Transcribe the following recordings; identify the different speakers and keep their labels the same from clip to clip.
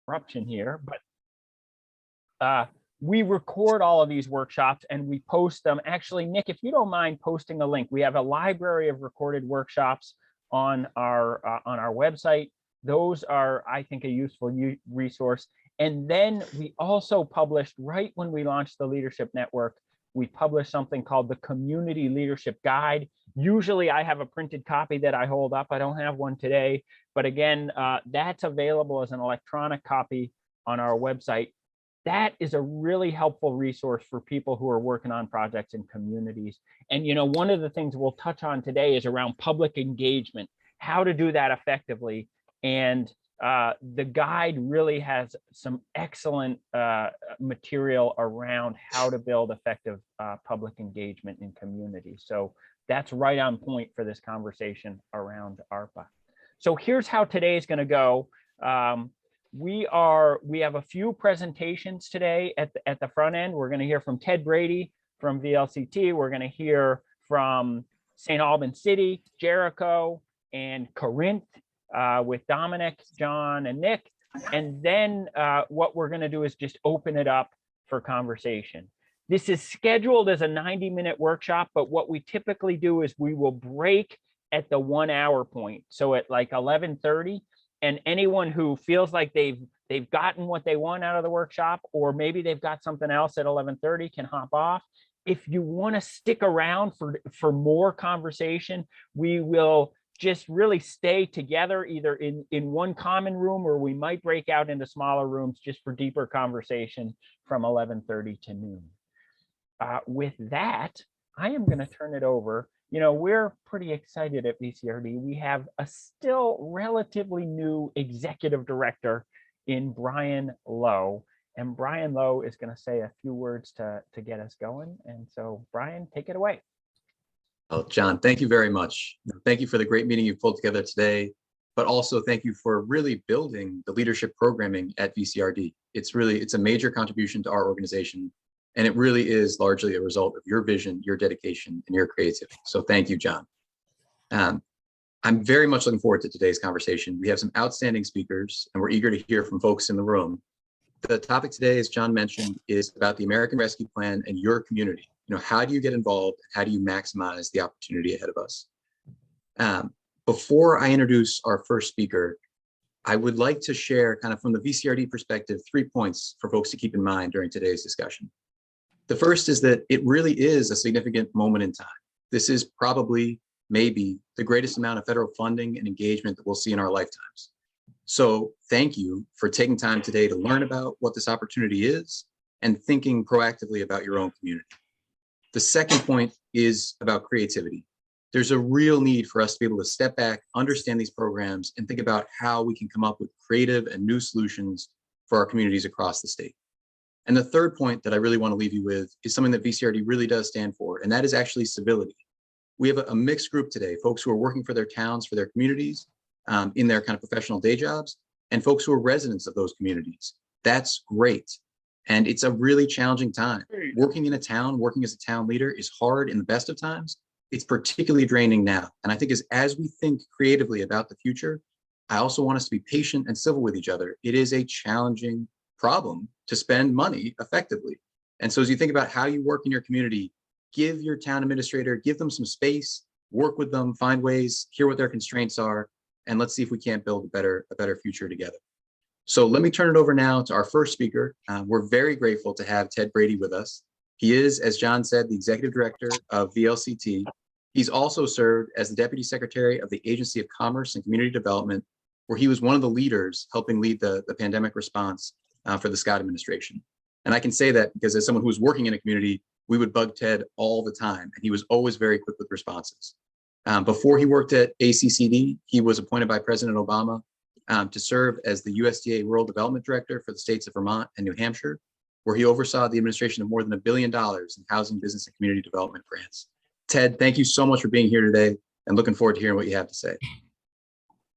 Speaker 1: interruption here, but we record all of these workshops and we post them. Actually, Nick, if you don't mind posting a link, we have a library of recorded workshops on our website. Those are, I think, a useful resource. And then we also published, right when we launched the Leadership Network, we published something called the Community Leadership Guide. Usually I have a printed copy that I hold up. I don't have one today, but again, that's available as an electronic copy on our website. That is a really helpful resource for people who are working on projects in communities. And, you know, one of the things we'll touch on today is around public engagement, how to do that effectively. And the guide really has some excellent material around how to build effective public engagement in communities. So that's right on point for this conversation around ARPA. So here's how today is going to go. We have a few presentations today at the front end. We're going to hear from Ted Brady from VLCT. We're going to hear from St. Albans City, Jericho, and Corinth with Dominic, John, and Nick. And then what we're going to do is just open it up for conversation. This is scheduled as a 90-minute workshop, but what we typically do is we will break at the 1 hour point. So at like 11:30. And anyone who feels like they've gotten what they want out of the workshop, or maybe they've got something else at 11:30, can hop off. If you want to stick around for more conversation, we will just really stay together either in one common room, or we might break out into smaller rooms just for deeper conversation from 11:30 to noon. With that, I am going to turn it over. You know, we're pretty excited at VCRD. We have a still relatively new executive director in Brian Lowe. And Brian Lowe is going to say a few words to get us going. And so, Brian, take it away.
Speaker 2: Well, John, thank you very much. Thank you for the great meeting you've pulled together today, but also thank you for really building the leadership programming at VCRD. It's a major contribution to our organization. And it really is largely a result of your vision, your dedication, and your creativity. So thank you, John. I'm very much looking forward to today's conversation. We have some outstanding speakers, and we're eager to hear from folks in the room. The topic today, as John mentioned, is about the American Rescue Plan and your community. You know, how do you get involved? How do you maximize the opportunity ahead of us? Before I introduce our first speaker, I would like to share, kind of from the VCRD perspective, 3 points for folks to keep in mind during today's discussion. The first is that it really is a significant moment in time. This is probably, maybe, the greatest amount of federal funding and engagement that we'll see in our lifetimes. So thank you for taking time today to learn about what this opportunity is and thinking proactively about your own community. The second point is about creativity. There's a real need for us to be able to step back, understand these programs, and think about how we can come up with creative and new solutions for our communities across the state. And the third point that I really want to leave you with is something that VCRD really does stand for, and that is actually civility. We have a mixed group today, folks who are working for their towns, for their communities, in their kind of professional day jobs, and folks who are residents of those communities. That's great. And it's a really challenging time. Working in a town, working as a town leader is hard in the best of times. It's particularly draining now. And I think as we think creatively about the future, I also want us to be patient and civil with each other. It is a challenging problem to spend money effectively. And so as you think about how you work in your community, give your town administrator, give them some space, work with them, find ways, hear what their constraints are, and let's see if we can't build a better future together. So let me turn it over now to our first speaker. We're very grateful to have Ted Brady with us. He is, as John said, the executive director of VLCT. He's also served as the deputy secretary of the Agency of Commerce and Community Development, where he was one of the leaders helping lead the pandemic response for the Scott administration. And I can say that because as someone who was working in a community, we would bug Ted all the time, and he was always very quick with responses. Before he worked at ACCD, he was appointed by President Obama to serve as the USDA Rural Development Director for the states of Vermont and New Hampshire, where he oversaw the administration of more than $1 billion in housing, business, and community development grants. Ted, thank you so much for being here today, and looking forward to hearing what you have to say.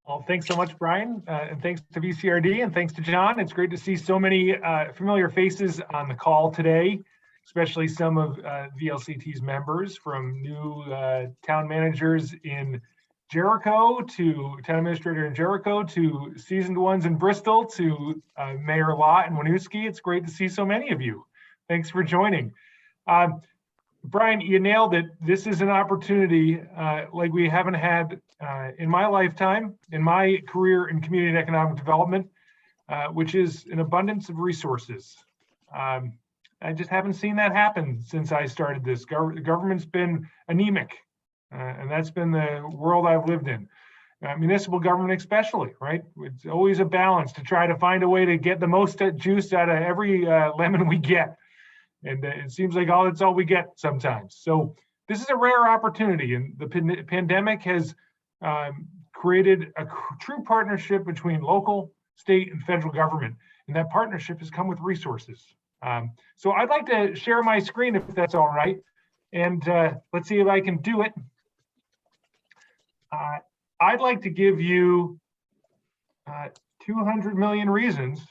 Speaker 3: Well, thanks so much, Brian, and thanks to VCRD, and thanks to John. It's great to see so many familiar faces on the call today, especially some of VLCT's members, from new town managers in Jericho, to town administrator in Jericho, to seasoned ones in Bristol, to Mayor Lott and Winooski. It's great to see so many of you. Thanks for joining. Brian, you nailed it. This is an opportunity like we haven't had in my lifetime, in my career in community and economic development, which is an abundance of resources. I just haven't seen that happen since I started this. Government's been anemic, and that's been the world I've lived in. Municipal government especially, right? It's always a balance to try to find a way to get the most juice out of every lemon we get. And it seems like it's all we get sometimes. So this is a rare opportunity, and the pandemic has created a true partnership between local, state, and federal government. And that partnership has come with resources. So I'd like to share my screen if that's all right. And let's see if I can do it. I'd like to give you 200 million reasons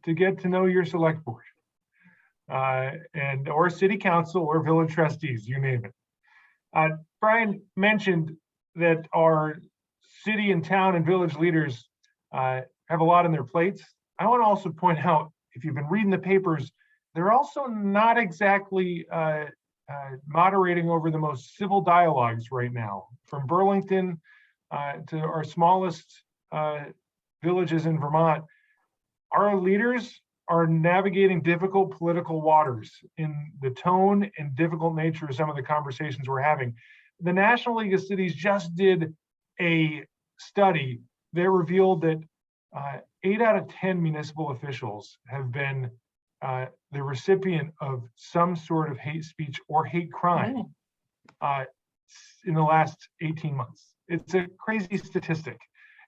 Speaker 3: to get to know your select board. Or city council or village trustees, you name it. Brian mentioned that our city and town and village leaders have a lot on their plates. I want to also point out, if you've been reading the papers, they're also not exactly moderating over the most civil dialogues right now. From Burlington to our smallest villages in Vermont, our leaders are navigating difficult political waters in the tone and difficult nature of some of the conversations we're having. The National League of Cities just did a study that revealed that 8 out of 10 municipal officials have been the recipient of some sort of hate speech or hate crime in the last 18 months. It's a crazy statistic.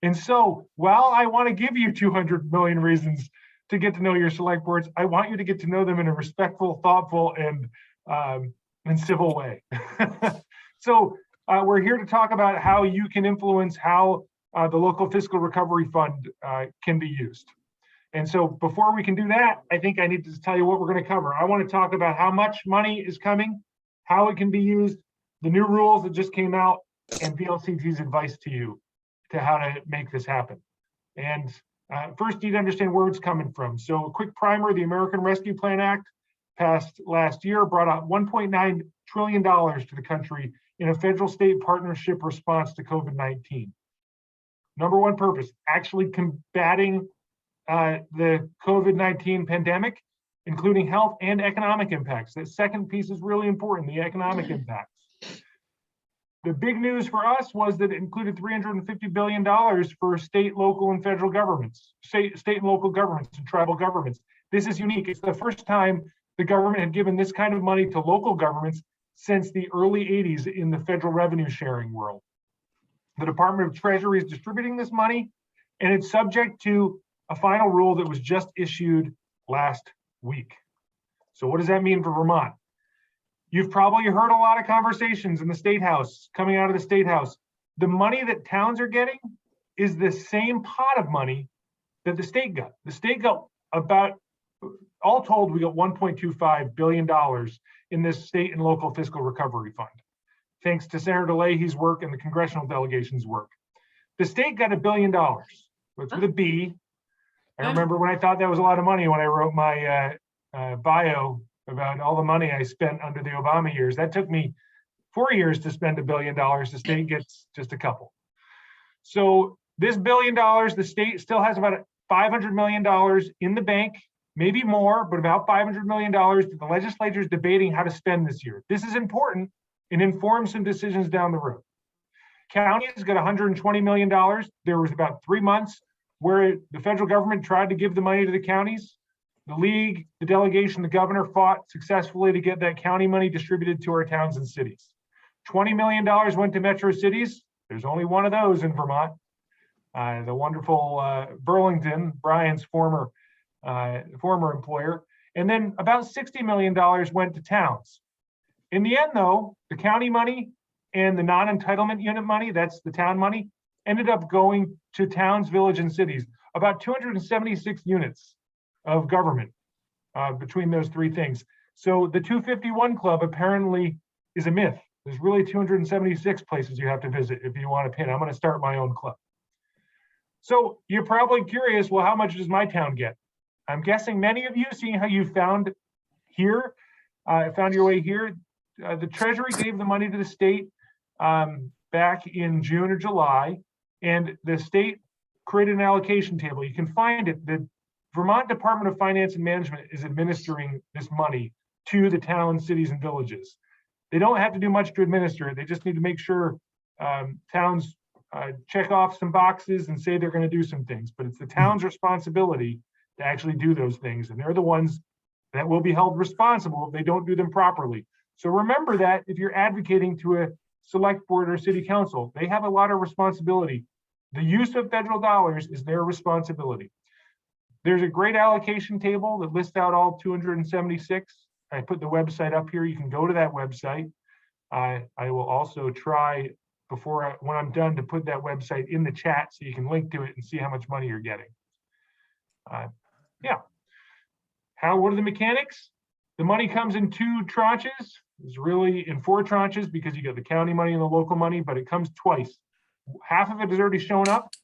Speaker 3: And so while I want to give you 200 million reasons to get to know your select boards, I want you to get to know them in a respectful, thoughtful, and civil way. So we're here to talk about how you can influence how the local fiscal recovery fund can be used. And so before we can do that, I think I need to tell you what we're going to cover. I want to talk about how much money is coming, how it can be used, the new rules that just came out, and VLCT's advice to you to how to make this happen. And first, you need to understand where it's coming from. So a quick primer: the American Rescue Plan Act, passed last year, brought out $1.9 trillion to the country in a federal-state partnership response to COVID-19. Number one purpose, actually combating the COVID-19 pandemic, including health and economic impacts. That second piece is really important, the economic impacts. The big news for us was that it included $350 billion for state, local, and federal governments, state and local governments and tribal governments. This is unique. It's the first time the government had given this kind of money to local governments since the early 80s in the federal revenue sharing world. The Department of Treasury is distributing this money, and it's subject to a final rule that was just issued last week. So what does that mean for Vermont? You've probably heard a lot of conversations in the State House, coming out of the State House. The money that towns are getting is the same pot of money that the state got. The state got about, all told, we got $1.25 billion in this state and local fiscal recovery fund, thanks to Senator Leahy's work and the congressional delegation's work. The state got $1 billion, it's with a B. I remember when I thought that was a lot of money when I wrote my bio about all the money I spent under the Obama years. That took me 4 years to spend $1 billion. The state gets just a couple. So this $1 billion, the state still has about $500 million in the bank, maybe more, but about $500 million that the legislature is debating how to spend this year. This is important and informs some decisions down the road. Counties got $120 million. There was about 3 months where the federal government tried to give the money to the counties. The league, the delegation, the governor fought successfully to get that county money distributed to our towns and cities. $20 million went to metro cities. There's only one of those in Vermont. The wonderful Burlington, Brian's former employer. And then about $60 million went to towns. In the end, though, the county money and the non-entitlement unit money, that's the town money, ended up going to towns, village, and cities. About 276 units of government between those three things. So the 251 club apparently is a myth. There's really 276 places you have to visit if you want to pin. I'm going to start my own club. So you're probably curious, well, how much does my town get? I'm guessing many of you, seeing how you found here, found your way here, the Treasury gave the money to the state back in June or July, and the state created an allocation table. You can find it. The Vermont Department of Finance and Management is administering this money to the towns, cities, and villages. They don't have to do much to administer it. They just need to make sure towns check off some boxes and say they're going to do some things. But it's the town's responsibility to actually do those things. And they're the ones that will be held responsible if they don't do them properly. So remember that if you're advocating to a select board or city council, they have a lot of responsibility. The use of federal dollars is their responsibility. There's a great allocation table that lists out all 276. I put the website up here. You can go to that website. I will also try when I'm done to put that website in the chat so you can link to it and see how much money you're getting. Yeah. What are the mechanics? The money comes in 2 tranches. It's really in 4 tranches because you get the county money and the local money, but it comes twice. Half of it has already shown up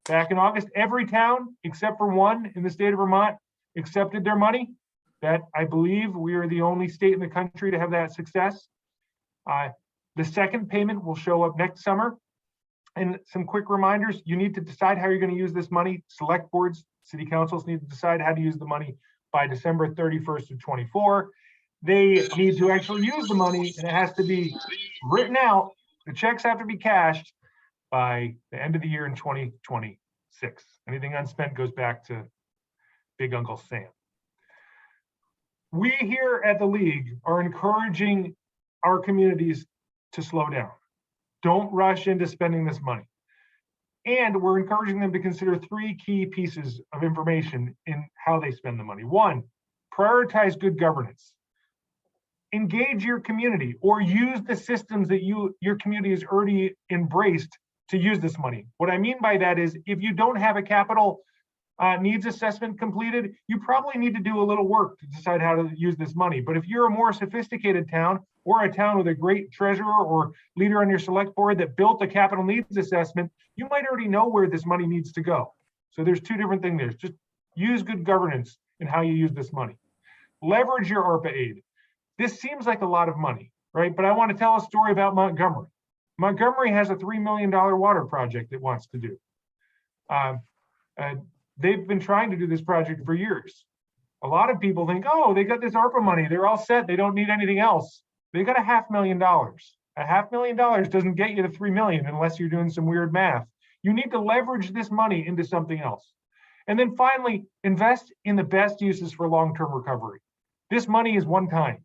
Speaker 3: back in August. Every town except for one in the state of Vermont accepted their money. That I believe we are the only state in the country to have that success. The second payment will show up next summer. And some quick reminders, you need to decide how you're going to use this money. Select boards, city councils need to decide how to use the money by December 31st of 24. They need to actually use the money, and it has to be written out. The checks have to be cashed by the end of the year in 2026. Anything unspent goes back to Big Uncle Sam. We here at the League are encouraging our communities to slow down. Don't rush into spending this money. And we're encouraging them to consider 3 key pieces of information in how they spend the money. 1, prioritize good governance. Engage your community or use the systems that your community has already embraced to use this money. What I mean by that is if you don't have a capital needs assessment completed, you probably need to do a little work to decide how to use this money. But if you're a more sophisticated town or a town with a great treasurer or leader on your select board that built a capital needs assessment, you might already know where this money needs to go. So there's 2 different things there. Just use good governance in how you use this money. Leverage your ARPA aid. This seems like a lot of money, right? But I want to tell a story about Montgomery. Montgomery has a $3 million water project it wants to do. They've been trying to do this project for years. A lot of people think, oh, they got this ARPA money. They're all set. They don't need anything else. They got $500,000. $500,000 doesn't get you to 3 million unless you're doing some weird math. You need to leverage this money into something else. And then finally, invest in the best uses for long-term recovery. This money is one time.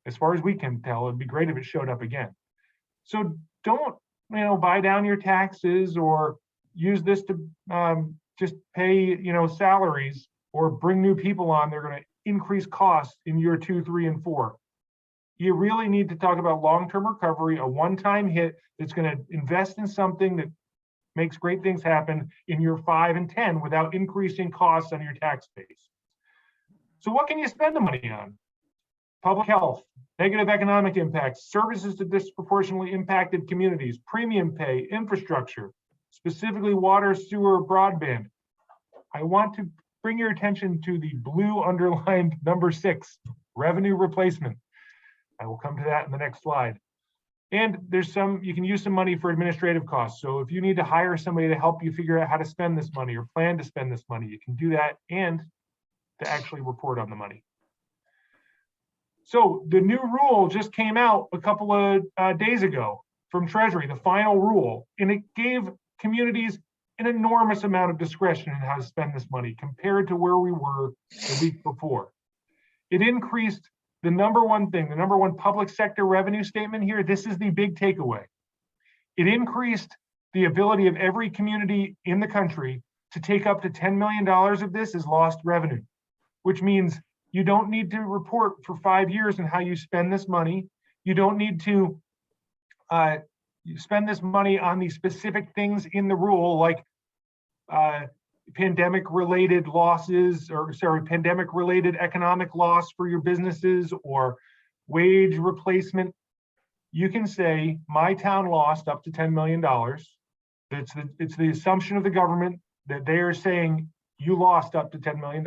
Speaker 3: As far as we can tell, it'd be great if it showed up again. So don't, buy down your taxes or use this to just pay, salaries or bring new people on. They're going to increase costs in year 2, 3, and 4. You really need to talk about long-term recovery, a one-time hit that's going to invest in something that makes great things happen in year 5 and 10 without increasing costs on your tax base. So what can you spend the money on? Public health, negative economic impacts, services to disproportionately impacted communities, premium pay, infrastructure, specifically water, sewer, broadband. I want to bring your attention to the blue underlined number 6, revenue replacement. I will come to that in the next slide. And you can use some money for administrative costs. So if you need to hire somebody to help you figure out how to spend this money or plan to spend this money, you can do that and to actually report on the money. So the new rule just came out a couple of days ago from Treasury, the final rule, and it gave communities an enormous amount of discretion in how to spend this money compared to where we were the week before. It increased the number one public sector revenue statement here. This is the big takeaway. It increased the ability of every community in the country to take up to $10 million of this as lost revenue, which means you don't need to report for 5 years on how you spend this money. You don't need to spend this money on the specific things in the rule, like pandemic-related losses, pandemic-related economic loss for your businesses or wage replacement. you can say, my town lost up to $10 million. It's the assumption of the government that they are saying you lost up to $10 million.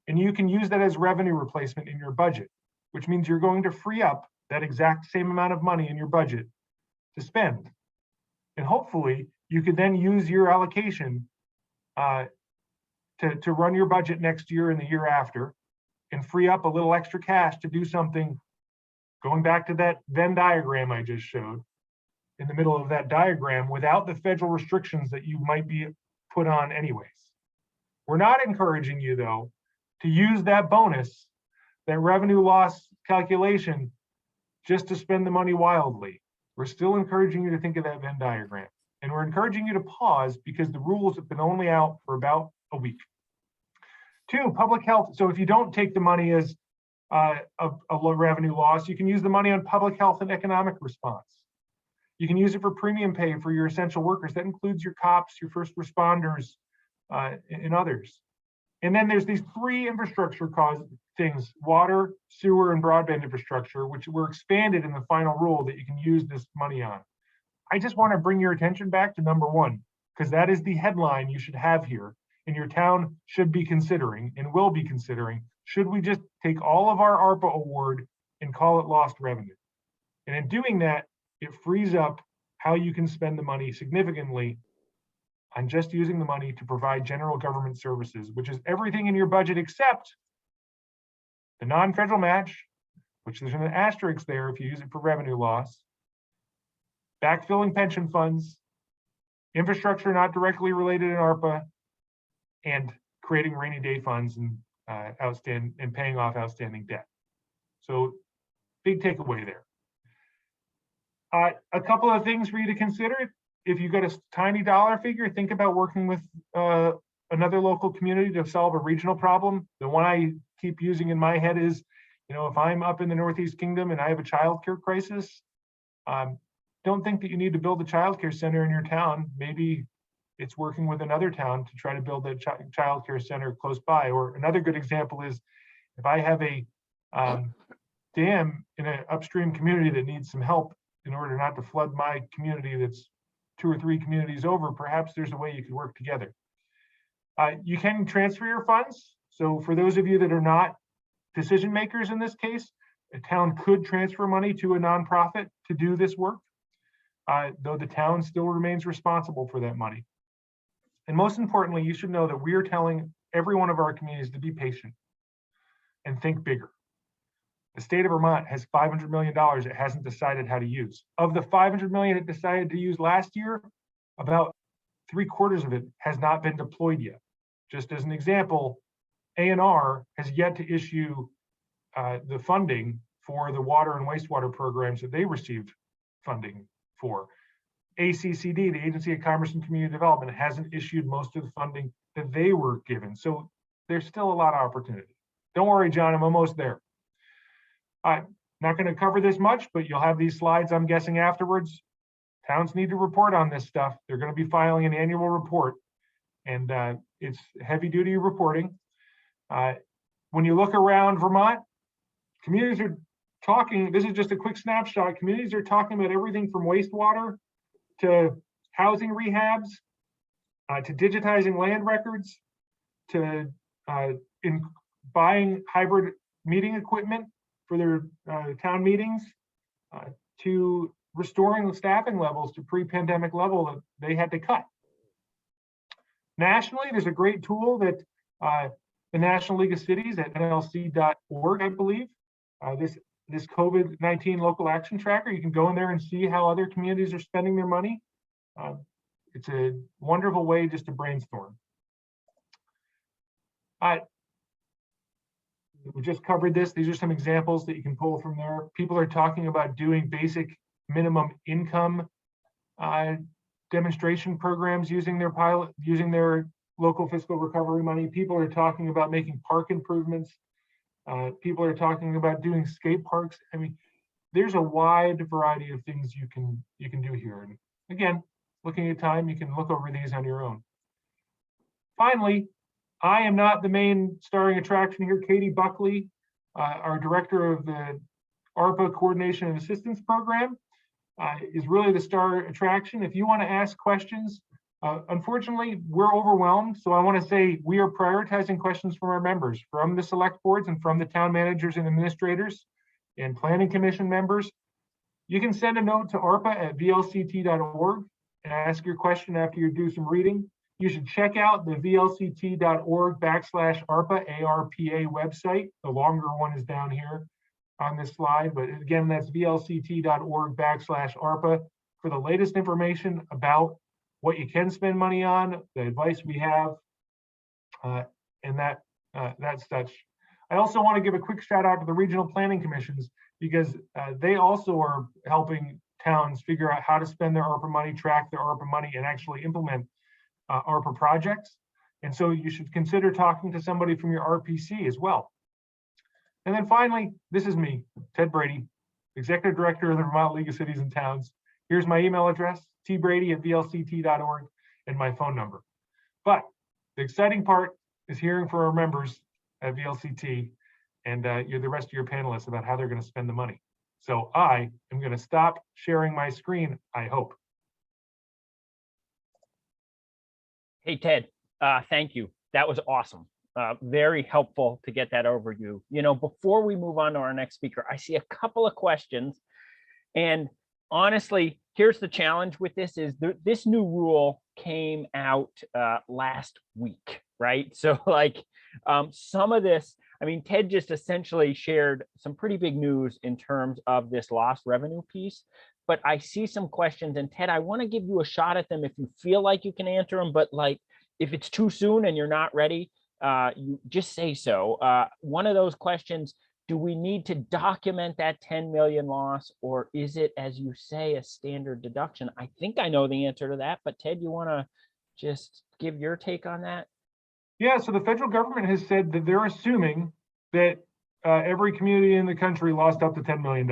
Speaker 3: And you can use that as revenue replacement in your budget, which means you're going to free up that exact same amount of money in your budget to spend. And hopefully you could then use your allocation to run your budget next year and the year after, and free up a little extra cash to do something. Going back to that Venn diagram I just showed, in the middle of that diagram, without the federal restrictions that you might be put on anyways. We're not encouraging you, though, to use that bonus, that revenue loss calculation, just to spend the money wildly. We're still encouraging you to think of that Venn diagram. And we're encouraging you to pause because the rules have been only out for about a week. 2, public health. So if you don't take the money as a low revenue loss, you can use the money on public health and economic response. You can use it for premium pay for your essential workers. That includes your cops, your first responders, and others. And then there's these 3 infrastructure things: water, sewer, and broadband infrastructure, which were expanded in the final rule that you can use this money on. I just want to bring your attention back to number 1, because that is the headline you should have here, and your town should be considering and will be considering. Should we just take all of our ARPA award and call it lost revenue? And in doing that, it frees up how you can spend the money significantly on just using the money to provide general government services, which is everything in your budget except the non-federal match, which there's an asterisk there if you use it for revenue loss, backfilling pension funds, infrastructure not directly related in ARPA, and creating rainy day funds and paying off outstanding debt. So big takeaway there. A couple of things for you to consider. If you've got a tiny dollar figure, think about working with another local community to solve a regional problem. The one I keep using in my head is, if I'm up in the Northeast Kingdom and I have a childcare crisis, don't think that you need to build a childcare center in your town. Maybe it's working with another town to try to build a childcare center close by. Or another good example is, if I have a dam in an upstream community that needs some help in order not to flood my community that's 2 or 3 communities over, perhaps there's a way you could work together. You can transfer your funds. So for those of you that are not decision makers in this case, a town could transfer money to a nonprofit to do this work, though the town still remains responsible for that money. And most importantly, you should know that we are telling every one of our communities to be patient and think bigger. The state of Vermont has $500 million it hasn't decided how to use. Of the $500 million it decided to use last year, about 3/4 of it has not been deployed yet. Just as an example, ANR has yet to issue the funding for the water and wastewater programs that they received funding for. ACCD, the Agency of Commerce and Community Development, hasn't issued most of the funding that they were given. So there's still a lot of opportunity. Don't worry, John, I'm almost there. I'm not going to cover this much, but you'll have these slides, I'm guessing, afterwards. Towns need to report on this stuff. They're going to be filing an annual report, and it's heavy duty reporting. When you look around Vermont, communities are talking, this is just a quick snapshot, communities are talking about everything from wastewater to housing rehabs, to digitizing land records, to buying hybrid meeting equipment for their town meetings, to restoring the staffing levels to pre-pandemic level that they had to cut. Nationally, there's a great tool that the National League of Cities at nlc.org, I believe, this COVID-19 local action tracker. You can go in there and see how other communities are spending their money. It's a wonderful way just to brainstorm. We just covered this. These are some examples that you can pull from there. People are talking about doing basic minimum income demonstration programs using their local fiscal recovery money. People are talking about making park improvements. People are talking about doing skate parks. I mean, there's a wide variety of things you can do here. And again, looking at time, you can look over these on your own. Finally, I am not the main starring attraction here. Katie Buckley, our director of the ARPA Coordination and Assistance Program is really the star attraction. If you want to ask questions, unfortunately, we're overwhelmed. So I want to say we are prioritizing questions from our members, from the select boards and from the town managers and administrators and planning commission members. You can send a note to arpa@vlct.org and ask your question after you do some reading. You should check out the vlct.org/ARPA, ARPA website. The longer one is down here on this slide, but again, that's vlct.org/ARPA for the latest information about what you can spend money on, the advice we have, and that's such. I also want to give a quick shout out to the regional planning commissions because they also are helping towns figure out how to spend their ARPA money, track their ARPA money, and actually implement ARPA projects. And so you should consider talking to somebody from your RPC as well. And then finally, this is me, Ted Brady, Executive Director of the Vermont League of Cities and Towns. Here's my email address, tbrady@vlct.org, and my phone number. But the exciting part is hearing from our members at VLCT and the rest of your panelists about how they're going to spend the money. So I am going to stop sharing my screen, I hope.
Speaker 1: Hey, Ted, thank you. That was awesome. Very helpful to get that overview. You know, before we move on to our next speaker, I see a couple of questions. And honestly, here's the challenge with this is this new rule came out last week, right? So like some of this, I mean, Ted just essentially shared some pretty big news in terms of this lost revenue piece. But I see some questions, and Ted, I want to give you a shot at them if you feel like you can answer them, but like if it's too soon and you're not ready, you just say so. One of those questions, do we need to document that 10 million loss, or is it, as you say, a standard deduction? I think I know the answer to that, but Ted, you want to just give your take on that?
Speaker 3: Yeah, so the federal government has said that they're assuming that every community in the country lost up to $10 million.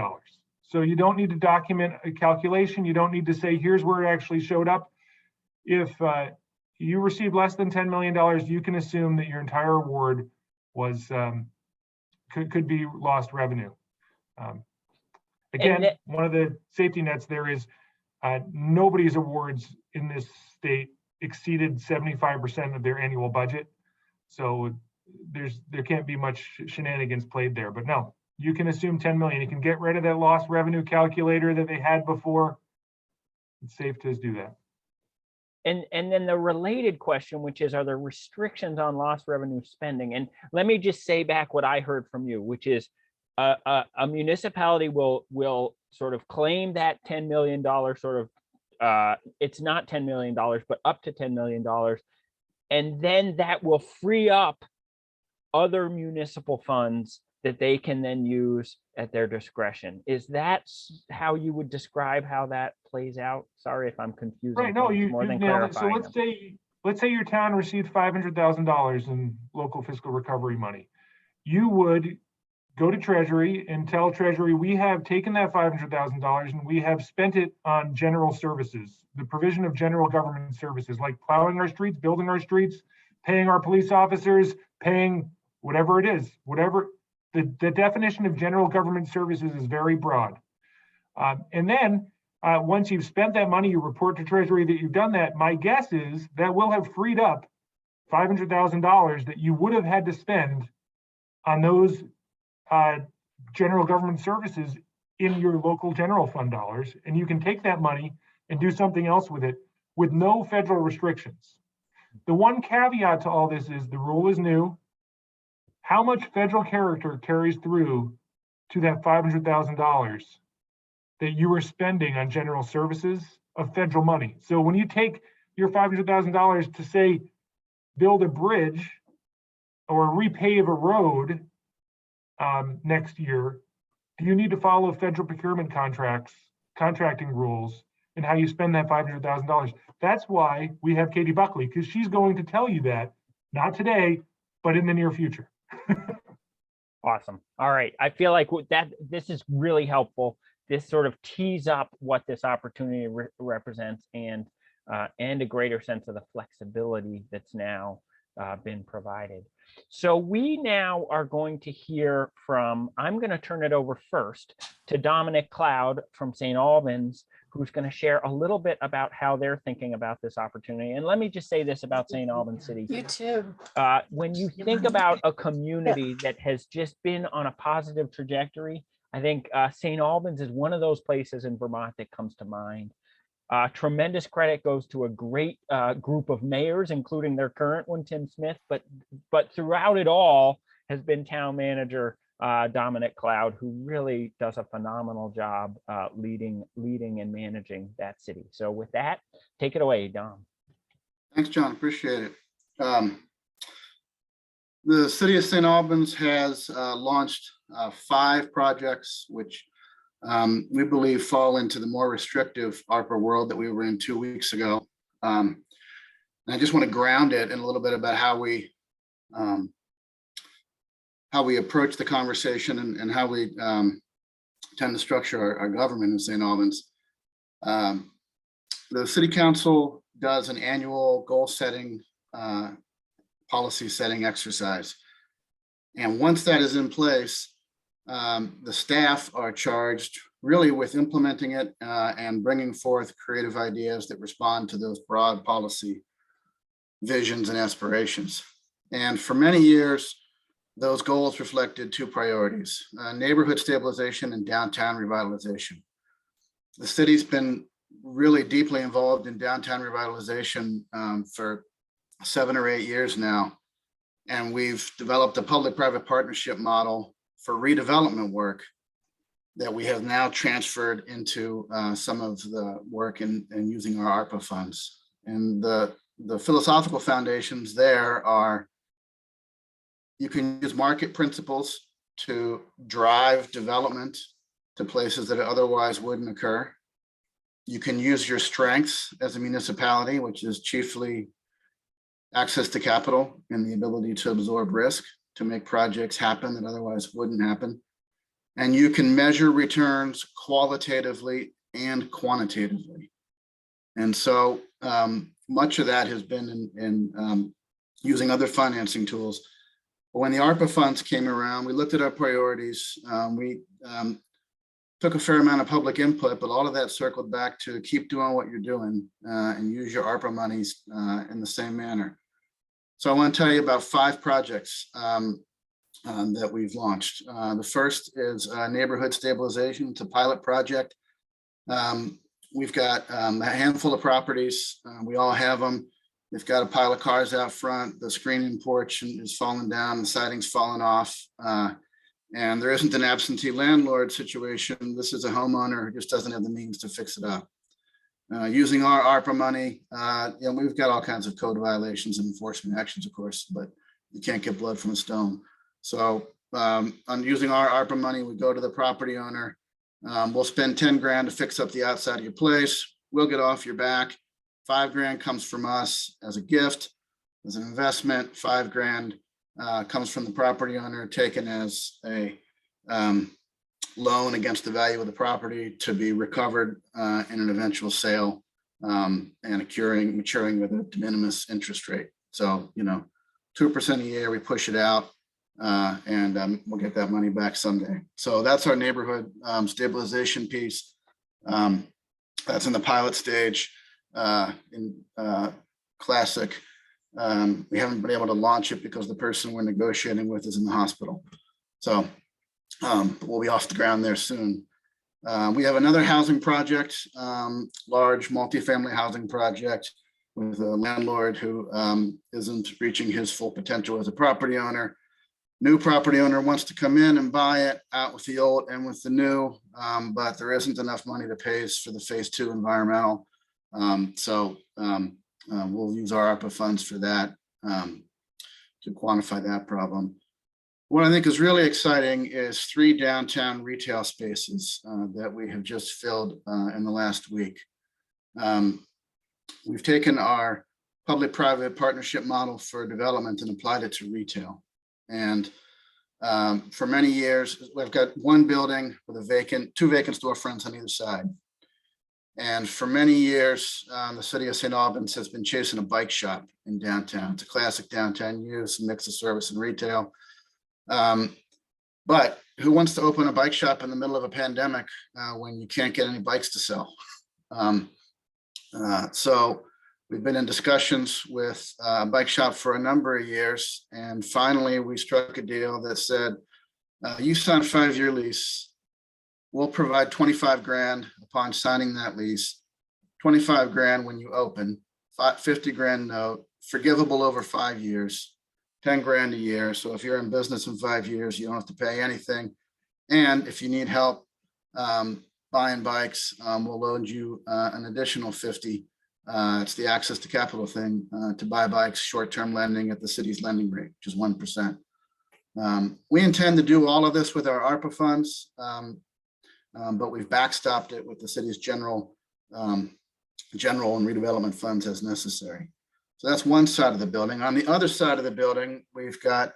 Speaker 3: So you don't need to document a calculation. You don't need to say, here's where it actually showed up. If you received less than $10 million, you can assume that your entire award was could be lost revenue. Again, one of the safety nets there is nobody's awards in this state exceeded 75% of their annual budget. So there can't be much shenanigans played there, but no, you can assume 10 million. You can get rid of that lost revenue calculator that they had before. It's safe to do that.
Speaker 1: And then the related question, which is, are there restrictions on lost revenue spending? And let me just say back what I heard from you, which is a municipality will sort of claim that $10 million sort of, it's not $10 million, but up to $10 million. And then that will free up other municipal funds that they can then use at their discretion. Is that how you would describe how that plays out? Sorry if I'm confusing.
Speaker 3: Right, no, you
Speaker 1: more than
Speaker 3: nailed it. So
Speaker 1: clarifying.
Speaker 3: let's say your town received $500,000 in local fiscal recovery money. You would go to Treasury and tell Treasury, we have taken that $500,000 and we have spent it on general services, the provision of general government services, like plowing our streets, building our streets, paying our police officers, paying whatever it is, whatever. The definition of general government services is very broad. And then once you've spent that money, you report to Treasury that you've done that. My guess is that will have freed up $500,000 that you would have had to spend on those general government services in your local general fund dollars. And you can take that money and do something else with it with no federal restrictions. The one caveat to all this is the rule is new. How much federal character carries through to that $500,000 that you were spending on general services of federal money? So when you take your $500,000 to say, build a bridge or repave a road next year, do you need to follow federal procurement contracting rules and how you spend that $500,000? That's why we have Katie Buckley, because she's going to tell you that, not today, but in the near future.
Speaker 1: Awesome. All right. I feel like this is really helpful. This sort of tees up what this opportunity represents and a greater sense of the flexibility that's now been provided. So we now are going to hear from, I'm going to turn it over first to Dominic Cloud from St. Albans, who's going to share a little bit about how they're thinking about this opportunity. And let me just say this about St. Albans City.
Speaker 4: You too.
Speaker 1: When you think about a community that has just been on a positive trajectory, I think St. Albans is one of those places in Vermont that comes to mind. Tremendous credit goes to a great group of mayors, including their current one, Tim Smith, but throughout it all has been town manager Dominic Cloud, who really does a phenomenal job leading and managing that city. So with that, take it away, Dom.
Speaker 5: Thanks, John. Appreciate it. The city of St. Albans has launched 5 projects, which we believe fall into the more restrictive ARPA world that we were in 2 weeks ago. And I just want to ground it in a little bit about how we approach the conversation and how we tend to structure our government in St. Albans. The city council does an annual goal setting, policy setting exercise. And once that is in place, the staff are charged really with implementing it and bringing forth creative ideas that respond to those broad policy visions and aspirations. And for many years, those goals reflected 2 priorities, neighborhood stabilization and downtown revitalization. The city's been really deeply involved in downtown revitalization for 7 or 8 years now. And we've developed a public-private partnership model for redevelopment work that we have now transferred into some of the work in using our ARPA funds. And the philosophical foundations there are, you can use market principles to drive development to places that otherwise wouldn't occur. You can use your strengths as a municipality, which is chiefly access to capital and the ability to absorb risk to make projects happen that otherwise wouldn't happen. And you can measure returns qualitatively and quantitatively. And so much of that has been in using other financing tools. But when the ARPA funds came around, we looked at our priorities. We took a fair amount of public input, but all of that circled back to keep doing what you're doing and use your ARPA monies in the same manner. So I want to tell you about 5 projects that we've launched. The first is neighborhood stabilization. It's a pilot project. We've got a handful of properties. We all have them. They've got a pile of cars out front. The screening porch is falling down. The siding's falling off. And there isn't an absentee landlord situation. This is a homeowner who just doesn't have the means to fix it up. Using our ARPA money, we've got all kinds of code violations and enforcement actions, of course, but you can't get blood from a stone. So on using our ARPA money, we go to the property owner. We'll spend 10 grand to fix up the outside of your place. We'll get off your back. 5 grand comes from us as a gift, as an investment. 5 grand comes from the property owner, taken as a loan against the value of the property to be recovered in an eventual sale and maturing with a de minimis interest rate. So, 2% a year, we push it out and we'll get that money back someday. So that's our neighborhood stabilization piece. That's in the pilot stage in classic. We haven't been able to launch it because the person we're negotiating with is in the hospital. So we'll be off the ground there soon. We have another housing project, large multifamily housing project with a landlord who isn't reaching his full potential as a property owner. New property owner wants to come in and buy it out with the old and with the new, but there isn't enough money to pay for the phase 2 environmental. So we'll use our ARPA funds for that to quantify that problem. What I think is really exciting is 3 downtown retail spaces that we have just filled in the last week. We've taken our public-private partnership model for development and applied it to retail. And for many years, we've got one building with 2 vacant storefronts on either side. And for many years, the city of St. Albans has been chasing a bike shop in downtown. It's a classic downtown use, a mix of service and retail. But who wants to open a bike shop in the middle of a pandemic when you can't get any bikes to sell? So we've been in discussions with a bike shop for a number of years. And finally, we struck a deal that said, you sign a 5-year lease. We'll provide 25 grand upon signing that lease, 25 grand when you open, 50 grand note, forgivable over 5 years, 10 grand a year. So if you're in business in 5 years, you don't have to pay anything. And if you need help buying bikes, we'll loan you an additional 50. It's the access to capital thing to buy bikes, short-term lending at the city's lending rate, which is 1%. We intend to do all of this with our ARPA funds, but we've backstopped it with the city's general and redevelopment funds as necessary. So that's one side of the building. On the other side of the building, we've got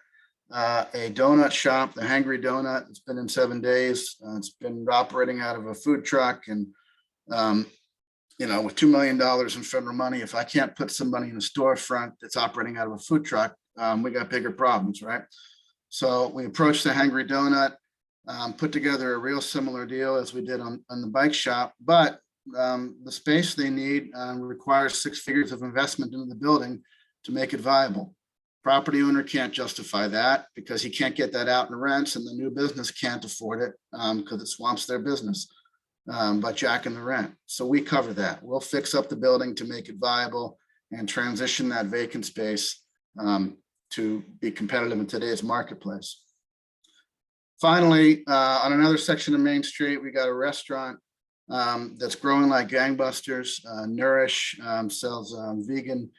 Speaker 5: a donut shop, the Hangry Donut. It's been in 7 days. It's been operating out of a food truck, and with $2 million in federal money, if I can't put somebody in a storefront that's operating out of a food truck, we got bigger problems, right? So we approached the Hangry Donut, put together a real similar deal as we did on the bike shop, but the space they need requires 6 figures of investment into the building to make it viable. Property owner can't justify that because he can't get that out in rents, and the new business can't afford it because it swamps their business by jacking the rent. So we cover that. We'll fix up the building to make it viable and transition that vacant space to be competitive in today's marketplace. Finally, on another section of Main Street, we got a restaurant that's growing like gangbusters. Nourish sells vegan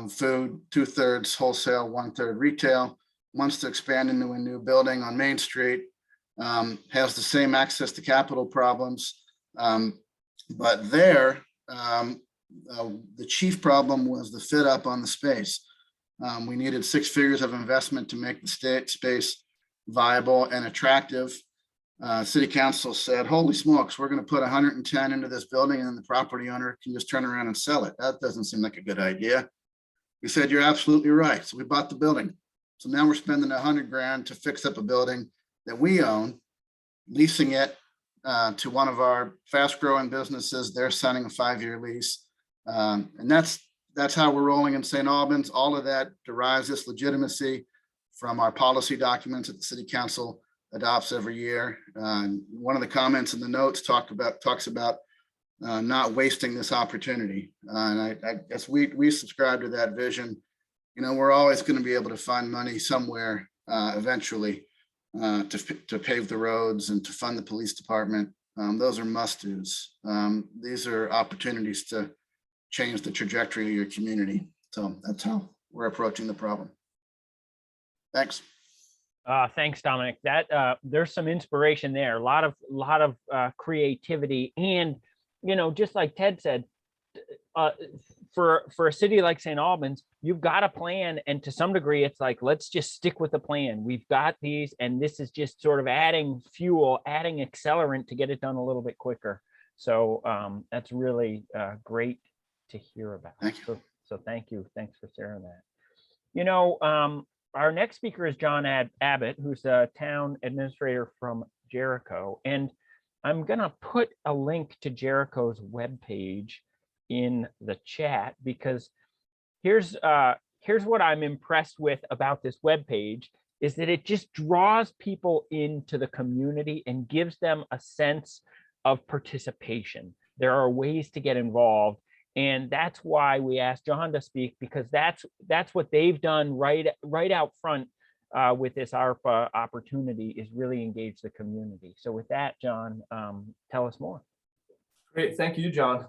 Speaker 5: food, 2/3 wholesale, 1/3 retail. Wants to expand into a new building on Main Street. Has the same access to capital problems, but there, the chief problem was the fit up on the space. We needed 6 figures of investment to make the space viable and attractive. City council said, holy smokes, we're going to put 110 into this building and the property owner can just turn around and sell it. That doesn't seem like a good idea. We said, you're absolutely right. So we bought the building. So now we're spending 100 grand to fix up a building that we own, leasing it to one of our fast growing businesses. They're signing a 5-year lease. And that's how we're rolling in St. Albans. All of that derives this legitimacy from our policy documents that the city council adopts every year. One of the comments in the notes talks about not wasting this opportunity. And I guess we subscribe to that vision. We're always going to be able to find money somewhere eventually to pave the roads and to fund the police department. Those are must-dos. These are opportunities to change the trajectory of your community. So that's how we're approaching the problem. Thanks.
Speaker 1: Thanks, Dominic. That there's some inspiration there. A lot of creativity, and just like Ted said, for a city like St. Albans, you've got a plan, and to some degree, it's like, let's just stick with the plan. We've got these, and this is just sort of adding fuel, adding accelerant to get it done a little bit quicker. So that's really great to hear about.
Speaker 5: Thank you.
Speaker 1: So thank you. Thanks for sharing that. Our next speaker is John Abbott, who's a town administrator from Jericho. And I'm going to put a link to Jericho's webpage in the chat, because here's what I'm impressed with about this webpage is that it just draws people into the community and gives them a sense of participation. There are ways to get involved. And that's why we asked John to speak, because that's what they've done right out front with this ARPA opportunity, is really engage the community. So with that, John, tell us more.
Speaker 4: Great, thank you, John.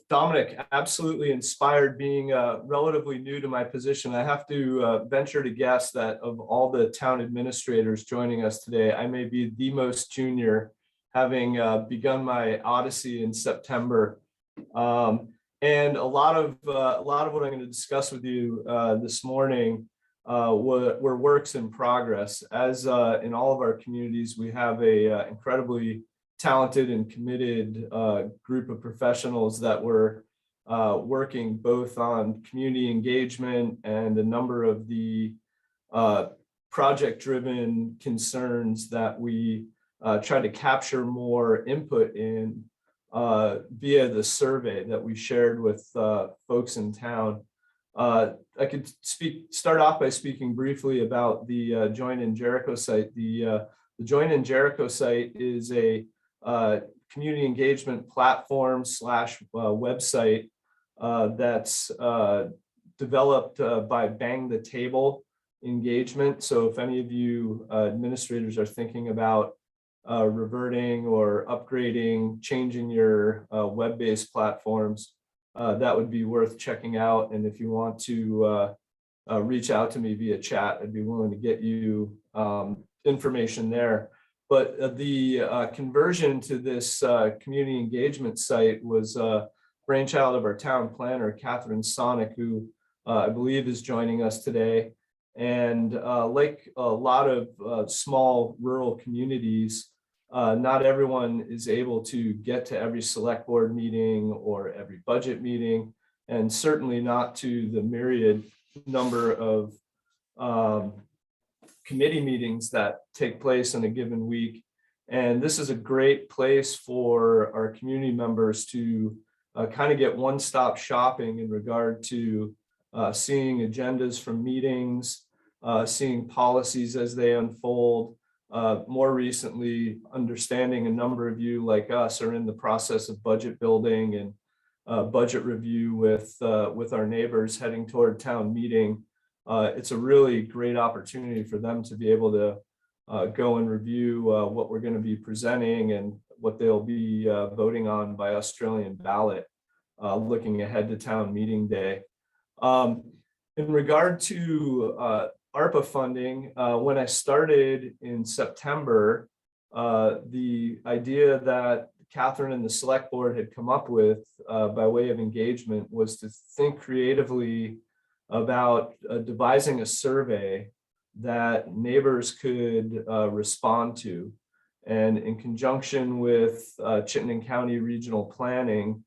Speaker 4: Dominic, absolutely inspired. Being relatively new to my position, I have to venture to guess that of all the town administrators joining us today, I may be the most junior, having begun my odyssey in September. And a lot of what I'm going to discuss with you this morning were works in progress. As in all of our communities, we have a incredibly talented and committed group of professionals that were working both on community engagement and a number of the project-driven concerns that we try to capture more input in via the survey that we shared with folks in town. I could start off by speaking briefly about the Join in Jericho site. The Join in Jericho site is a community engagement platform / website that's developed by Bang the Table engagement. So if any of you administrators are thinking about reverting or upgrading, changing your web-based platforms, that would be worth checking out. And if you want to reach out to me via chat, I'd be willing to get you information there. But the conversion to this community engagement site was a brainchild of our town planner, Catherine Sonic, who I believe is joining us today. And like a lot of small rural communities, not everyone is able to get to every select board meeting or every budget meeting, and certainly not to the myriad number of committee meetings that take place in a given week. And this is a great place for our community members to kind of get one-stop shopping in regard to seeing agendas from meetings, seeing policies as they unfold. More recently, understanding a number of you like us are in the process of budget building and budget review with our neighbors heading toward town meeting. It's a really great opportunity for them to be able to go and review what we're going to be presenting and what they'll be voting on by Australian ballot, looking ahead to town meeting day. In regard to ARPA funding, when I started in September, the idea that Catherine and the select board had come up with by way of engagement was to think creatively about devising a survey that neighbors could respond to. And in conjunction with Chittenden County Regional Planning,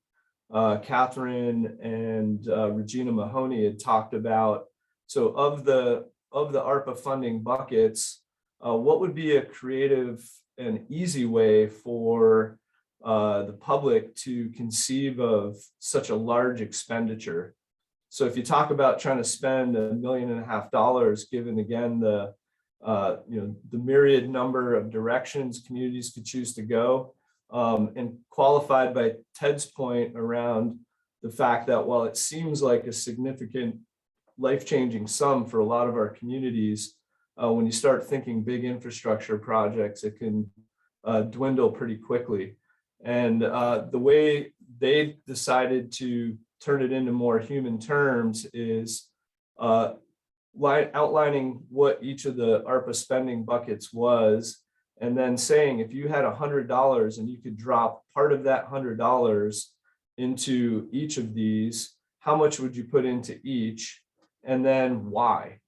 Speaker 4: Catherine and Regina Mahoney had talked about, so of the ARPA funding buckets, what would be a creative and easy way for the public to conceive of such a large expenditure? So if you talk about trying to spend $1.5 million, given again the myriad number of directions communities could choose to go, and qualified by Ted's point around the fact that while it seems like a significant life-changing sum for a lot of our communities, when you start thinking big infrastructure projects, it can dwindle pretty quickly. And the way they decided to turn it into more human terms is outlining what each of the ARPA spending buckets was, and then saying if you had $100 and you could drop part of that $100 into each of these, how much would you put into each, and then why?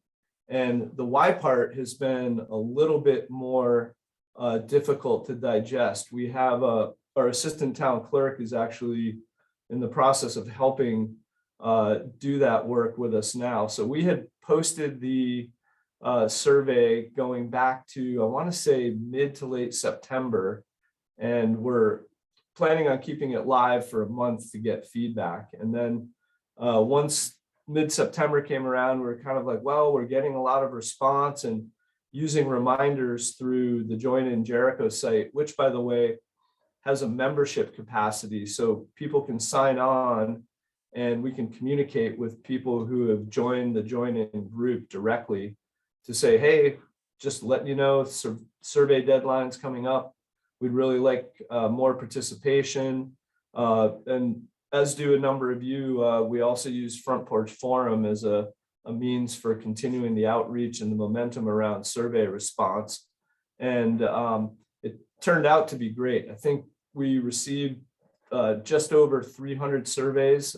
Speaker 4: And the why part has been a little bit more difficult to digest. We have our assistant town clerk is actually in the process of helping do that work with us now. So we had posted the survey going back to, I want to say, mid to late September, and we're planning on keeping it live for a month to get feedback. And then once mid-September came around, we're kind of like, well, we're getting a lot of response, and using reminders through the Join in Jericho site, which, by the way, has a membership capacity, so people can sign on and we can communicate with people who have joined the Join in group directly to say, hey, just letting you know, survey deadlines coming up. We'd really like more participation. And as do a number of you, we also use Front Porch Forum as a means for continuing the outreach and the momentum around survey response. And it turned out to be great. I think we received just over 300 surveys,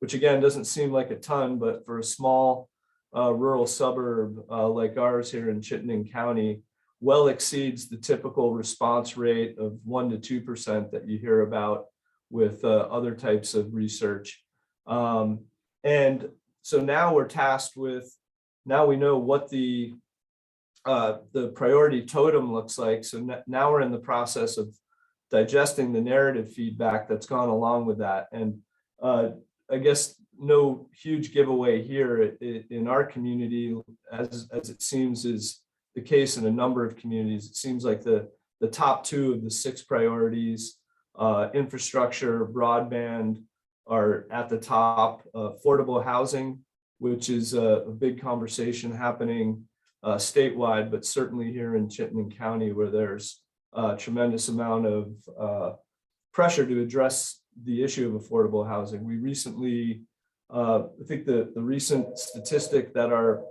Speaker 4: which again doesn't seem like a ton, but for a small rural suburb like ours here in Chittenden County, well exceeds the typical response rate of 1 to 2% that you hear about with other types of research. And so now we're tasked with, now we know what the priority totem looks like. So now we're in the process of digesting the narrative feedback that's gone along with that. And I guess no huge giveaway here in our community, as it seems is the case in a number of communities. It seems like the top 2 of the 6 priorities, infrastructure, broadband, are at the top. Affordable housing, which is a big conversation happening statewide, but certainly here in Chittenden County, where there's a tremendous amount of pressure to address the issue of affordable housing. We recently, I think the recent statistic that our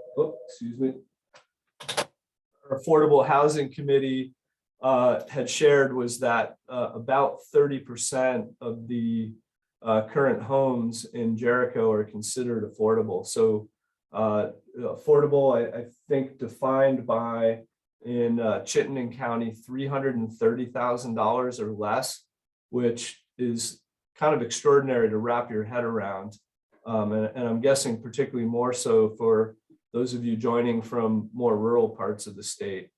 Speaker 4: Affordable Housing Committee had shared was that about 30% of the current homes in Jericho are considered affordable. So affordable, I think, defined by in Chittenden County, $330,000 or less, which is kind of extraordinary to wrap your head around. And I'm guessing particularly more so for those of you joining from more rural parts of the state.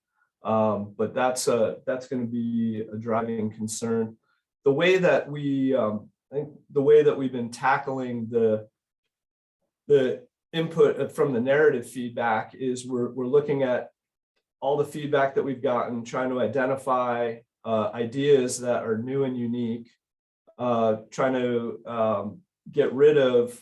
Speaker 4: But that's going to be a driving concern. The way that we, I think the way that we've been tackling the input from the narrative feedback is we're looking at all the feedback that we've gotten, trying to identify ideas that are new and unique, trying to get rid of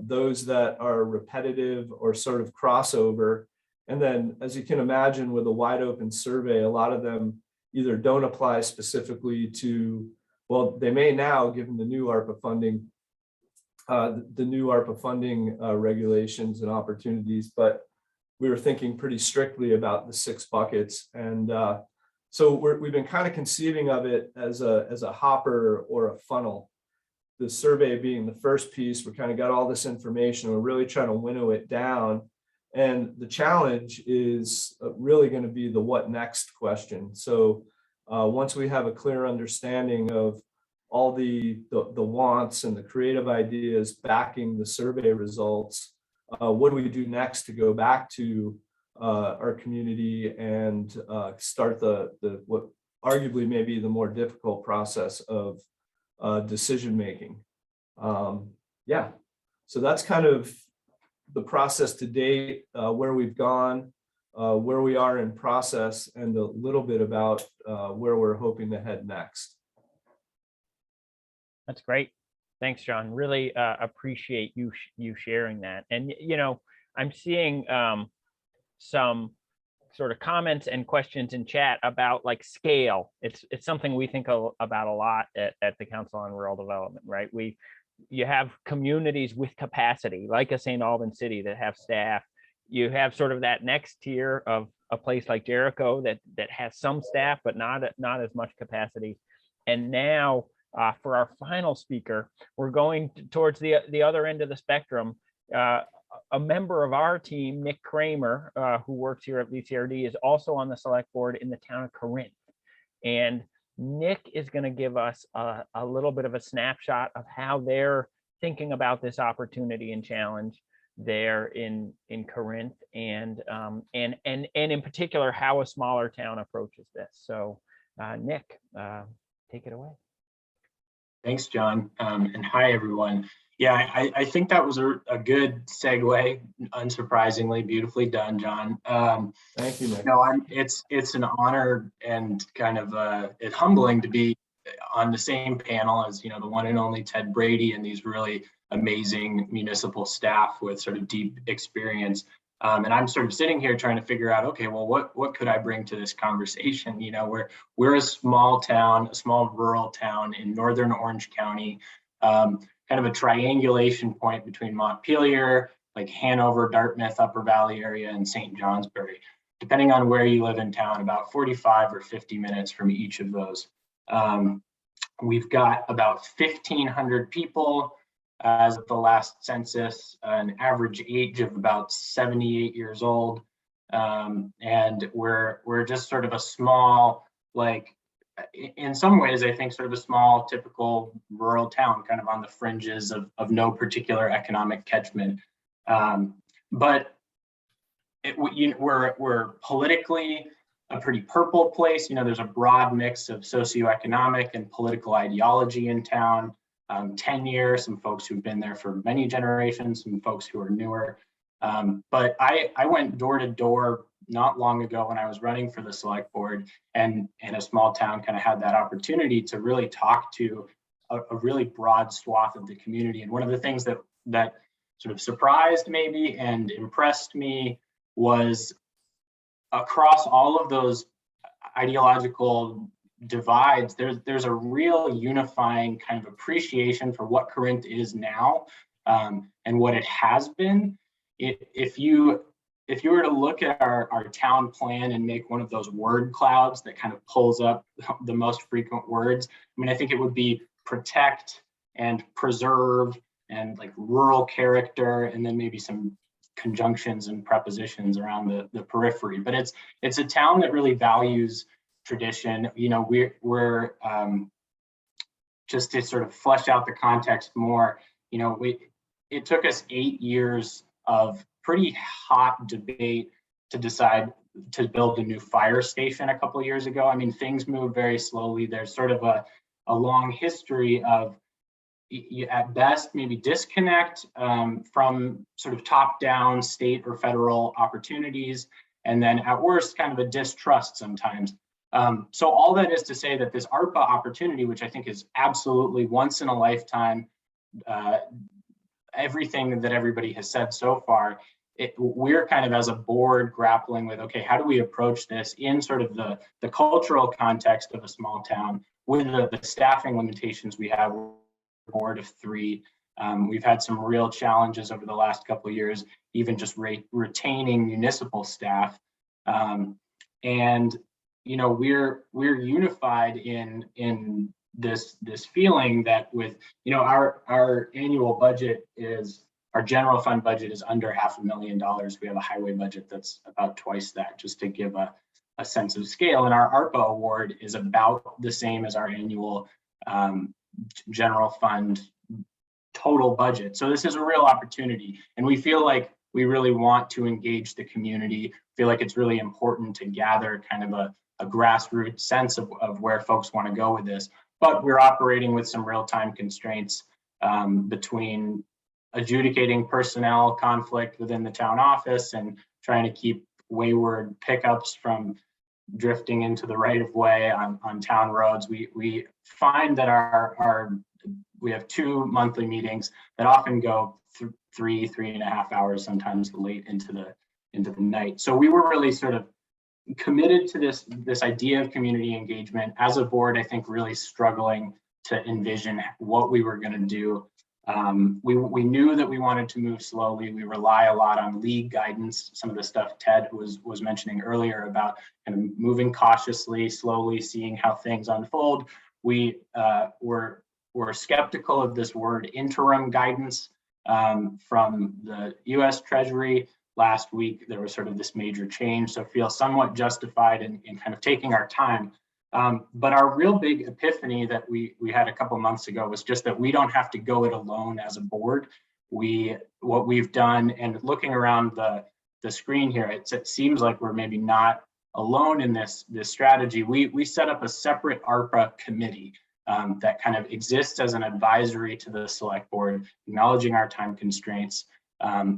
Speaker 4: those that are repetitive or sort of crossover. And then, as you can imagine, with a wide open survey, a lot of them either don't apply specifically to, well, they may now, given the new ARPA funding, regulations and opportunities, but we were thinking pretty strictly about the 6 buckets. And so we've been kind of conceiving of it as a hopper or a funnel. The survey being the first piece, we kind of got all this information. We're really trying to winnow it down. And the challenge is really going to be the what next question. So once we have a clear understanding of all the wants and the creative ideas backing the survey results, what do we do next to go back to our community and start the what arguably may be the more difficult process of decision making. Yeah, so that's kind of the process to date, where we've gone, where we are in process, and a little bit about where we're hoping to head next.
Speaker 1: That's great. Thanks, John. Really appreciate you sharing that. And, you know, I'm seeing some sort of comments and questions in chat about like scale. It's something we think about a lot at the Council on Rural Development, right? You have communities with capacity, like a St. Albans city, that have staff. You have sort of that next tier of a place like Jericho that has some staff, but not as much capacity. And now for our final speaker, we're going towards the other end of the spectrum. A member of our team, Nick Kramer, who works here at VCRD, is also on the select board in the town of Corinth. And Nick is going to give us a little bit of a snapshot of how they're thinking about this opportunity and challenge there in Corinth, and in particular how a smaller town approaches this. So Nick, take it away.
Speaker 6: Thanks, John, and hi everyone. Yeah, I think that was a good segue. Unsurprisingly, beautifully done, John.
Speaker 4: Thank you, Nick.
Speaker 6: It's an honor and kind of it's humbling to be on the same panel as the one and only Ted Brady and these really amazing municipal staff with sort of deep experience. And I'm sort of sitting here trying to figure out, okay, well, what could I bring to this conversation? We're a small town, a small rural town in northern Orange County. Kind of a triangulation point between Montpelier, like Hanover, Dartmouth, Upper Valley area, and St. Johnsbury. Depending on where you live in town, about 45 or 50 minutes from each of those. We've got about 1,500 people as of the last census, an average age of about 78 years old. And we're just sort of a small, like, in some ways, I think sort of a small, typical rural town, kind of on the fringes of no particular economic catchment. But we're politically a pretty purple place. You know, there's a broad mix of socioeconomic and political ideology in town. Tenure, some folks who've been there for many generations, some folks who are newer. But I went door to door not long ago when I was running for the select board, and in a small town kind of had that opportunity to really talk to a really broad swath of the community. And one of the things that sort of surprised maybe and impressed me was across all of those ideological divides, there's a real unifying kind of appreciation for what Corinth is now, and what it has been. If you were to look at our town plan and make one of those word clouds that kind of pulls up the most frequent words, I mean, I think it would be protect and preserve and like rural character, and then maybe some conjunctions and prepositions around the periphery. But it's a town that really values tradition. You know, we're just to sort of flesh out the context more, you know, it took us 8 years of pretty hot debate to decide to build a new fire station a couple of years ago. I mean, things move very slowly. There's sort of a long history of, at best, maybe disconnect from sort of top-down state or federal opportunities, and then at worst, kind of a distrust sometimes. So all that is to say that this ARPA opportunity, which I think is absolutely once in a lifetime, everything that everybody has said so far, we're kind of as a board grappling with, okay, how do we approach this in sort of the cultural context of a small town with the staffing limitations we have, board of 3. We've had some real challenges over the last couple of years, even just retaining municipal staff. And, you know, we're unified in this feeling that with, you know, our annual budget is, our general fund budget is under $500,000. We have a highway budget that's about twice that, just to give a sense of scale. And our ARPA award is about the same as our annual general fund total budget. So this is a real opportunity. And we feel like we really want to engage the community, feel like it's really important to gather kind of a grassroots sense of where folks want to go with this. But we're operating with some real-time constraints between adjudicating personnel conflict within the town office and trying to keep wayward pickups from drifting into the right of way on town roads. We find that we have 2 monthly meetings that often go 3.5 hours, sometimes late into the night. So we were really sort of committed to this idea of community engagement. As a board, I think really struggling to envision what we were going to do. We knew that we wanted to move slowly. We rely a lot on league guidance, some of the stuff Ted was mentioning earlier about kind of moving cautiously, slowly, seeing how things unfold. We were skeptical of this word interim guidance from the US Treasury. Last week, there was sort of this major change, so feel somewhat justified in kind of taking our time. But our real big epiphany that we had a couple months ago was just that we don't have to go it alone as a board. What we've done, and looking around the screen here, it seems like we're maybe not alone in this strategy. We set up a separate ARPA committee that kind of exists as an advisory to the select board, acknowledging our time constraints.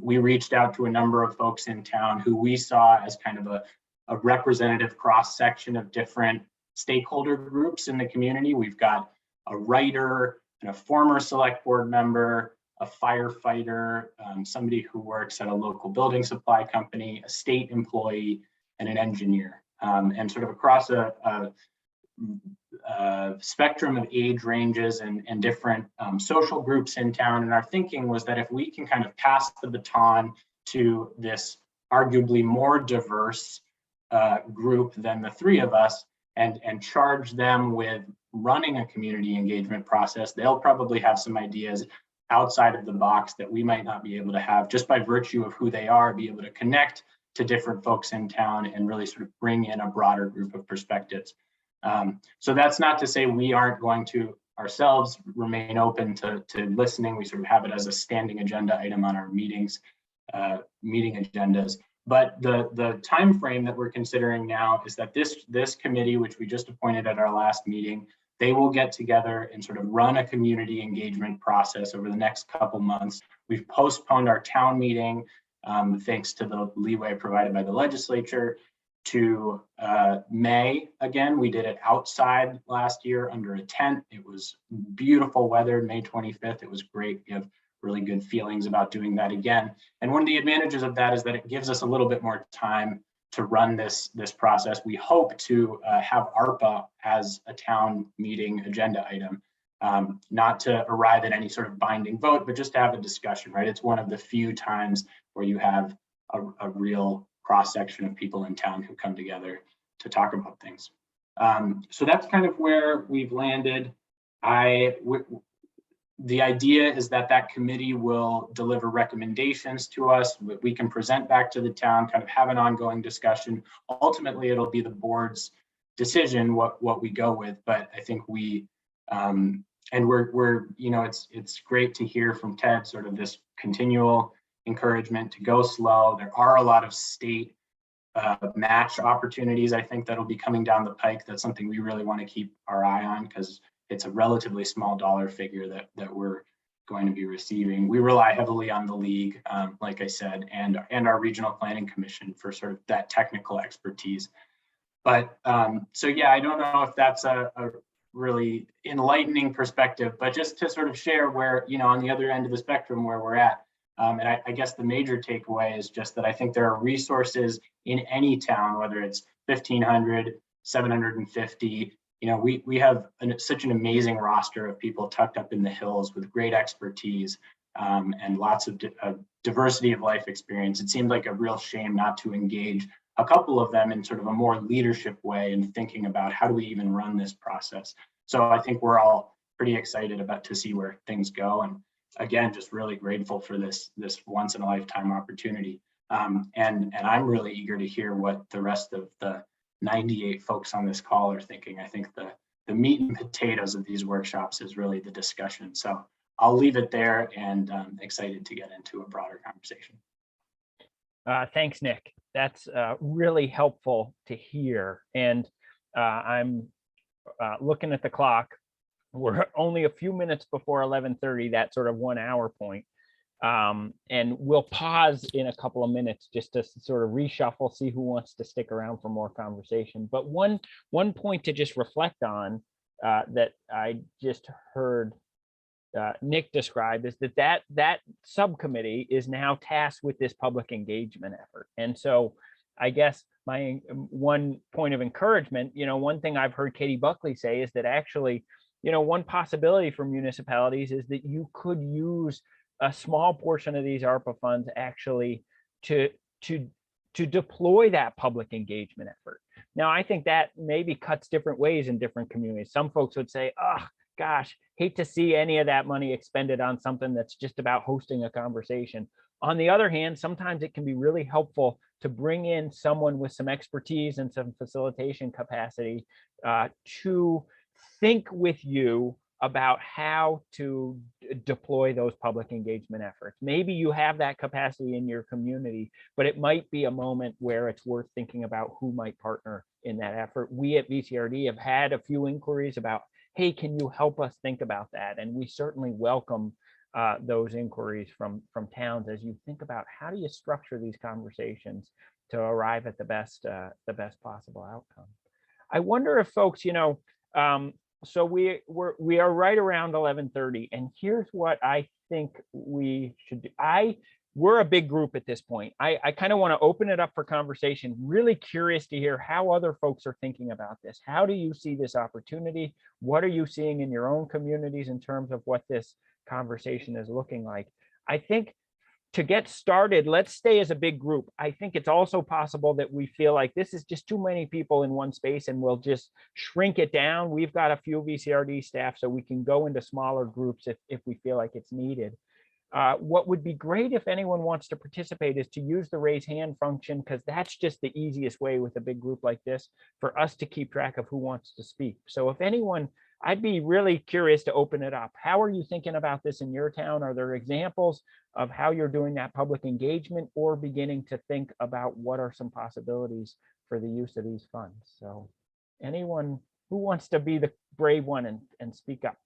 Speaker 6: We reached out to a number of folks in town who we saw as kind of a representative cross-section of different stakeholder groups in the community. We've got a writer and a former select board member, a firefighter, somebody who works at a local building supply company, a state employee, and an engineer. And sort of across a spectrum of age ranges and different social groups in town. And our thinking was that if we can kind of pass the baton to this arguably more diverse group than the 3 of us, and charge them with running a community engagement process, they'll probably have some ideas outside of the box that we might not be able to have, just by virtue of who they are, be able to connect to different folks in town and really sort of bring in a broader group of perspectives. So that's not to say we aren't going to ourselves remain open to listening. We sort of have it as a standing agenda item on our meeting agendas. But the time frame that we're considering now is that this committee, which we just appointed at our last meeting, they will get together and sort of run a community engagement process over the next couple months. We've postponed our town meeting, thanks to the leeway provided by the legislature, to May. Again, we did it outside last year under a tent. It was beautiful weather, May 25th. It was great. We have really good feelings about doing that again. And one of the advantages of that is that it gives us a little bit more time to run this process. We hope to have ARPA as a town meeting agenda item, not to arrive at any sort of binding vote, but just to have a discussion, right? It's one of the few times where you have a real cross-section of people in town who come together to talk about things. So that's kind of where we've landed. The idea is that committee will deliver recommendations to us. We can present back to the town, kind of have an ongoing discussion. Ultimately, it'll be the board's decision what we go with. But I think we're it's great to hear from Ted sort of this continual encouragement to go slow. There are a lot of state match opportunities, I think, that'll be coming down the pike. That's something we really want to keep our eye on because it's a relatively small dollar figure that we're going to be receiving. We rely heavily on the league, like I said, and our regional planning commission for sort of that technical expertise. But so yeah, I don't know if that's a really enlightening perspective, but just to sort of share where, on the other end of the spectrum where we're at. And I guess the major takeaway is just that I think there are resources in any town, whether it's 1,500, 750, we have such an amazing roster of people tucked up in the hills with great expertise and lots of diversity of life experience. It seemed like a real shame not to engage a couple of them in sort of a more leadership way and thinking about how do we even run this process. So I think we're all pretty excited to see where things go. And again, just really grateful for this once in a lifetime opportunity. And I'm really eager to hear what the rest of the 98 folks on this call are thinking. I think the meat and potatoes of these workshops is really the discussion. So I'll leave it there and excited to get into a broader conversation.
Speaker 1: Thanks, Nick. That's really helpful to hear. And I'm looking at the clock. We're only a few minutes before 11:30, that sort of 1 hour point. And we'll pause in a couple of minutes just to sort of reshuffle, see who wants to stick around for more conversation. But one point to just reflect on that I just heard Nick describe is that subcommittee is now tasked with this public engagement effort. And so I guess my one point of encouragement, one thing I've heard Katie Buckley say is that actually, one possibility for municipalities is that you could use a small portion of these ARPA funds actually to deploy that public engagement effort. Now, I think that maybe cuts different ways in different communities. Some folks would say, oh, gosh, hate to see any of that money expended on something that's just about hosting a conversation. On the other hand, sometimes it can be really helpful to bring in someone with some expertise and some facilitation capacity to think with you about how to deploy those public engagement efforts. Maybe you have that capacity in your community, but it might be a moment where it's worth thinking about who might partner in that effort. We at VCRD have had a few inquiries about, hey, can you help us think about that? And we certainly welcome those inquiries from towns as you think about how do you structure these conversations to arrive at the best possible outcome. I wonder if folks, so we are right around 11:30, and here's what I think we should do. We're a big group at this point. I kind of want to open it up for conversation. Really curious to hear how other folks are thinking about this. How do you see this opportunity? What are you seeing in your own communities in terms of what this conversation is looking like? I think to get started, let's stay as a big group. I think it's also possible that we feel like this is just too many people in one space and we'll just shrink it down. We've got a few VCRD staff, so we can go into smaller groups if we feel like it's needed. what would be great if anyone wants to participate is to use the raise hand function, because that's just the easiest way with a big group like this for us to keep track of who wants to speak. So if anyone, I'd be really curious to open it up. How are you thinking about this in your town? Are there examples of how you're doing that public engagement, or beginning to think about what are some possibilities for the use of these funds? So anyone who wants to be the brave one and speak up?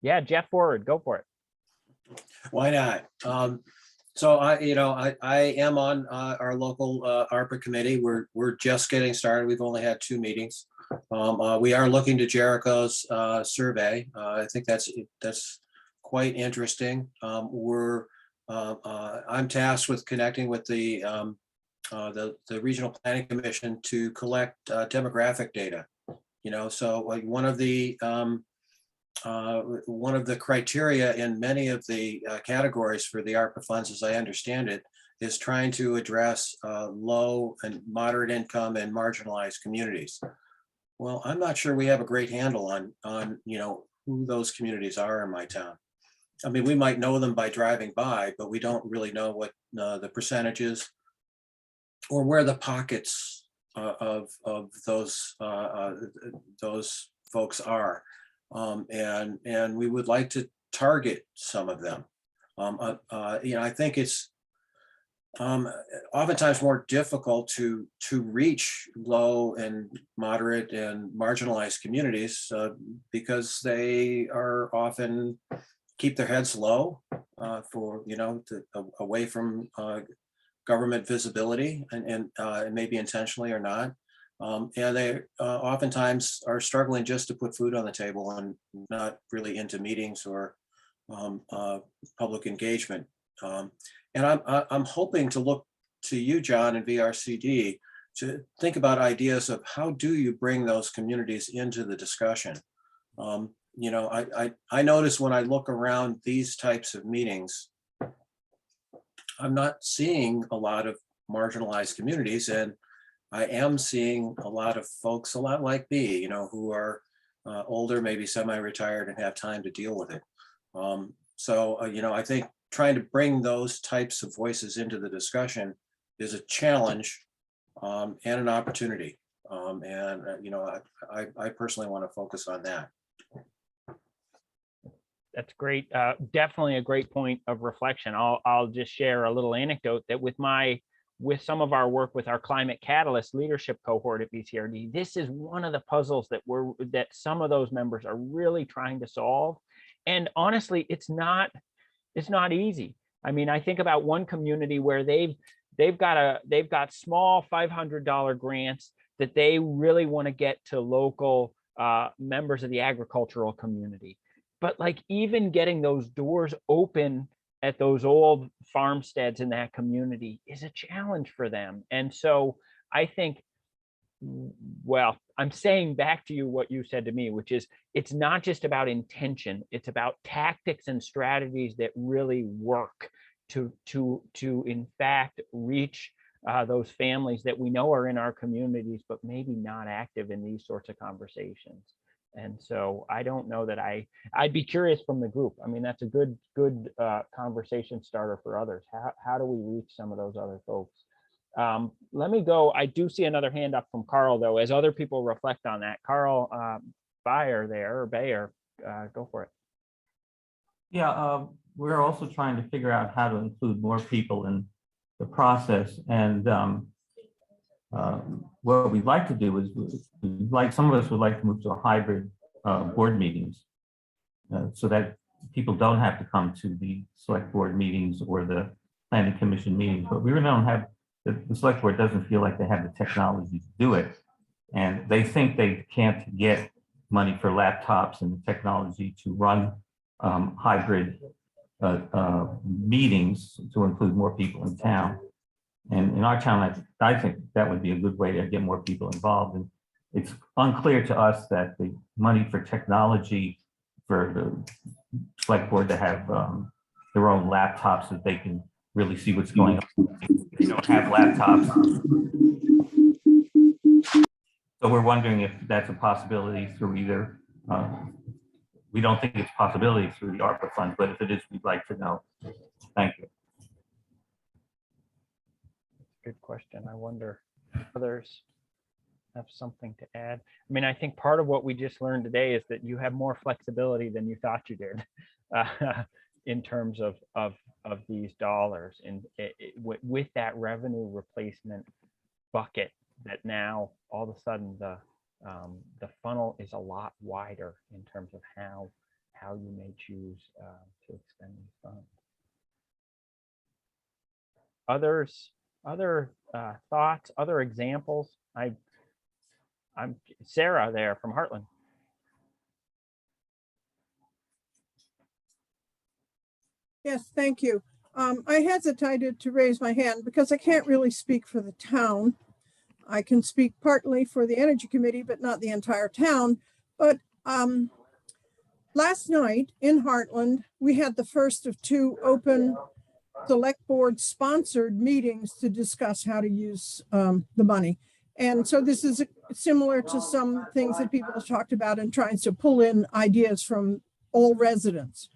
Speaker 1: Yeah, Jeff Forward, go for it.
Speaker 7: Why not? So I am on our local ARPA committee. We're just getting started. We've only had 2 meetings. We are looking to Jericho's survey. I think that's quite interesting. I'm tasked with connecting with the Regional Planning Commission to collect demographic data. So like one of the criteria in many of the categories for the ARPA funds, as I understand it, is trying to address low and moderate income and marginalized communities. Well, I'm not sure we have a great handle on who those communities are in my town. I mean, we might know them by driving by, but we don't really know what the percentages or where the pockets of those folks are. And we would like to target some of them. I think it's oftentimes more difficult to reach low and moderate and marginalized communities because they are often keep their heads low away from government visibility, and maybe intentionally or not. And they oftentimes are struggling just to put food on the table and not really into meetings or public engagement. And I'm hoping to look to you, John, and VRCD to think about ideas of how do you bring those communities into the discussion. I notice when I look around these types of meetings, I'm not seeing a lot of marginalized communities, and I am seeing a lot of folks, a lot like me, who are older, maybe semi-retired, and have time to deal with it. I think trying to bring those types of voices into the discussion is a challenge and an opportunity. I personally want to focus on that.
Speaker 1: That's great. Definitely a great point of reflection. I'll just share a little anecdote that with some of our work with our Climate Catalyst leadership cohort at VCRD, this is one of the puzzles that some of those members are really trying to solve. And honestly, it's not easy. I mean, I think about one community where they've got small $500 grants that they really want to get to local members of the agricultural community. But like even getting those doors open at those old farmsteads in that community is a challenge for them. And so I think, well, I'm saying back to you what you said to me, which is it's not just about intention, it's about tactics and strategies that really work to in fact reach those families that we know are in our communities, but maybe not active in these sorts of conversations. And so I don't know that I'd be curious from the group. I mean, that's a good conversation starter for others. How do we reach some of those other folks? Let me go. I do see another hand up from Carl, though, as other people reflect on that. Carl Bayer, go for it.
Speaker 8: Yeah, we're also trying to figure out how to include more people in the process. And what we'd like to do is, some of us would like to move to a hybrid board meetings so that people don't have to come to the select board meetings or the planning commission meetings. But we really don't have, the select board doesn't feel like they have the technology to do it. And they think they can't get money for laptops and the technology to run hybrid meetings to include more people in town. And in our town, I think that would be a good way to get more people involved. And it's unclear to us that the money for technology for the select board to have their own laptops that they can really see what's going on. They don't have laptops. So we're wondering if that's a possibility through either, we don't think it's a possibility through the ARPA funds, but if it is, we'd like to know. Thank you.
Speaker 1: Good question. I wonder if others have something to add. I mean, I think part of what we just learned today is that you have more flexibility than you thought you did in terms of these dollars, and with that revenue replacement bucket, that now all of a sudden the funnel is a lot wider in terms of how you may choose to expend these funds. Other thoughts, other examples? I'm Sarah there from Heartland.
Speaker 9: Yes, thank you. I hesitated to raise my hand because I can't really speak for the town. I can speak partly for the Energy Committee, but not the entire town. But last night in Heartland, we had the first of 2 open select board sponsored meetings to discuss how to use the money. And so this is similar to some things that people have talked about in trying to pull in ideas from all residents.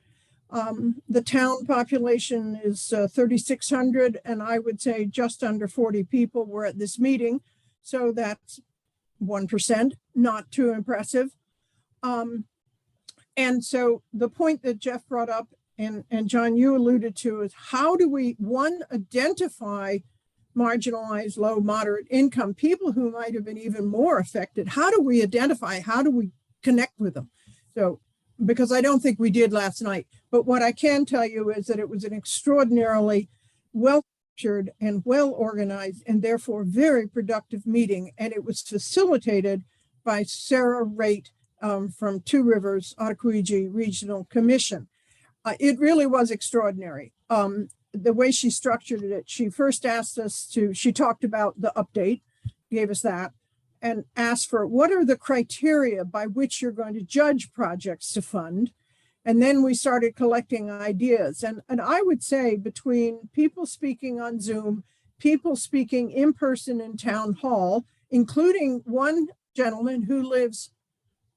Speaker 9: The town population is 3,600, and I would say just under 40 people were at this meeting. So that's 1%, not too impressive. And so the point that Jeff brought up, and John, you alluded to, is how do we, one, identify marginalized, low, moderate income people who might have been even more affected? How do we identify, how do we connect with them? So, because I don't think we did last night, but what I can tell you is that it was an extraordinarily well-structured and well-organized and therefore very productive meeting. And it was facilitated by Sarah Raitt from Two Rivers Ottaquigi Regional Commission. It really was extraordinary. The way she structured it, she first asked us to, she talked about the update, gave us that, and asked for what are the criteria by which you're going to judge projects to fund. And then we started collecting ideas. And I would say between people speaking on Zoom, people speaking in person in town hall, including one gentleman who lives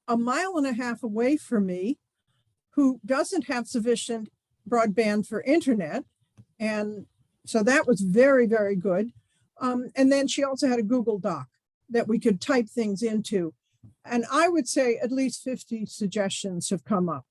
Speaker 9: 1.5 miles away from me, who doesn't have sufficient broadband for internet. And so that was very, very good. And then she also had a Google Doc that we could type things into. And I would say at least 50 suggestions have come up.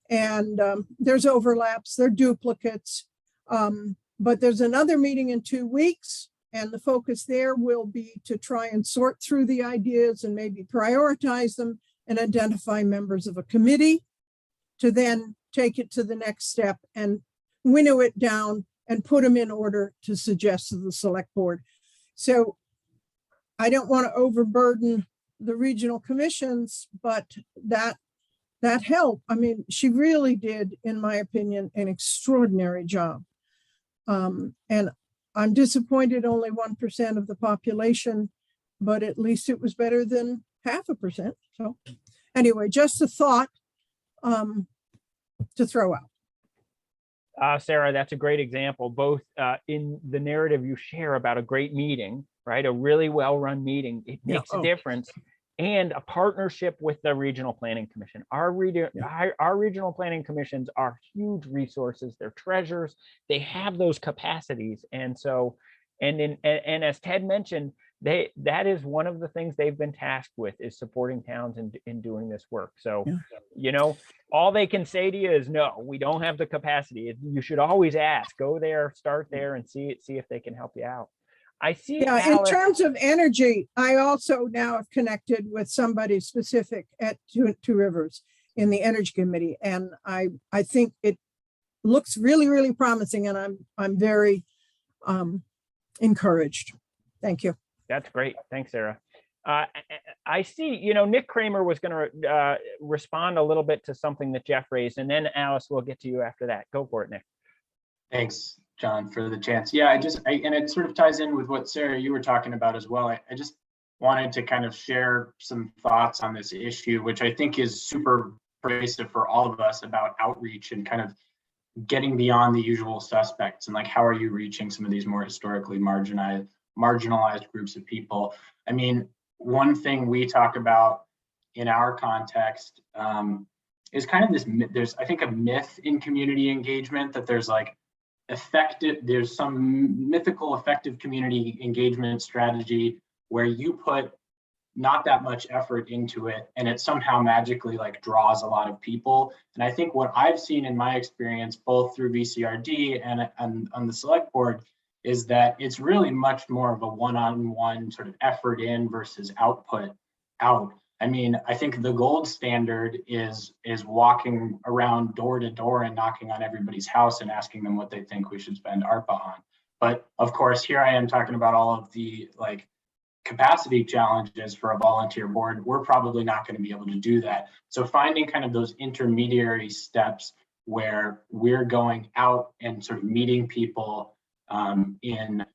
Speaker 9: And there's overlaps, there are duplicates, but there's another meeting in 2 weeks. And the focus there will be to try and sort through the ideas and maybe prioritize them and identify members of a committee to then take it to the next step and winnow it down and put them in order to suggest to the select board. So I don't want to overburden the regional commissions, but that helped. I mean, she really did, in my opinion, an extraordinary job. And I'm disappointed only 1% of the population, but at least it was better than 0.5%. So anyway, just a thought to throw out.
Speaker 1: Sarah, that's a great example, both in the narrative you share about a great meeting, right? A really well-run meeting, it makes a difference, and a partnership with the Regional Planning Commission. Our regional planning commissions are huge resources. They're treasures. They have those capacities. And so, and as Ted mentioned, that is one of the things they've been tasked with, is supporting towns in doing this work. So, you know, all they can say to you is, no, we don't have the capacity. You should always ask, go there, start there, and see if they can help you out. I see.
Speaker 9: Yeah,
Speaker 1: Alice,
Speaker 9: in terms of energy, I also now have connected with somebody specific at Two Rivers in the Energy Committee, and I think it looks really, really promising, and I'm very encouraged. Thank you.
Speaker 1: that's great. Thanks, Sarah. I see, you know, Nick Kramer was going to respond a little bit to something that Jeff raised, and then Alice, will get to you after that. Go for it, Nick.
Speaker 6: Thanks, John, for the chance. Yeah, and it sort of ties in with what Sarah, you were talking about as well. I just wanted to kind of share some thoughts on this issue, which I think is super pervasive for all of us, about outreach and kind of getting beyond the usual suspects and like how are you reaching some of these more historically marginalized groups of people. I mean, one thing we talk about in our context is kind of this, there's I think a myth in community engagement that there's like there's some mythical effective community engagement strategy where you put not that much effort into it and it somehow magically like draws a lot of people. And I think what I've seen in my experience, both through VCRD and on the select board, is that it's really much more of a one-on-one sort of effort in versus output out. I mean, I think the gold standard is walking around door to door and knocking on everybody's house and asking them what they think we should spend ARPA on. But of course, here I am talking about all of the like capacity challenges for a volunteer board. We're probably not going to be able to do that. So finding kind of those intermediary steps where we're going out and sort of meeting people in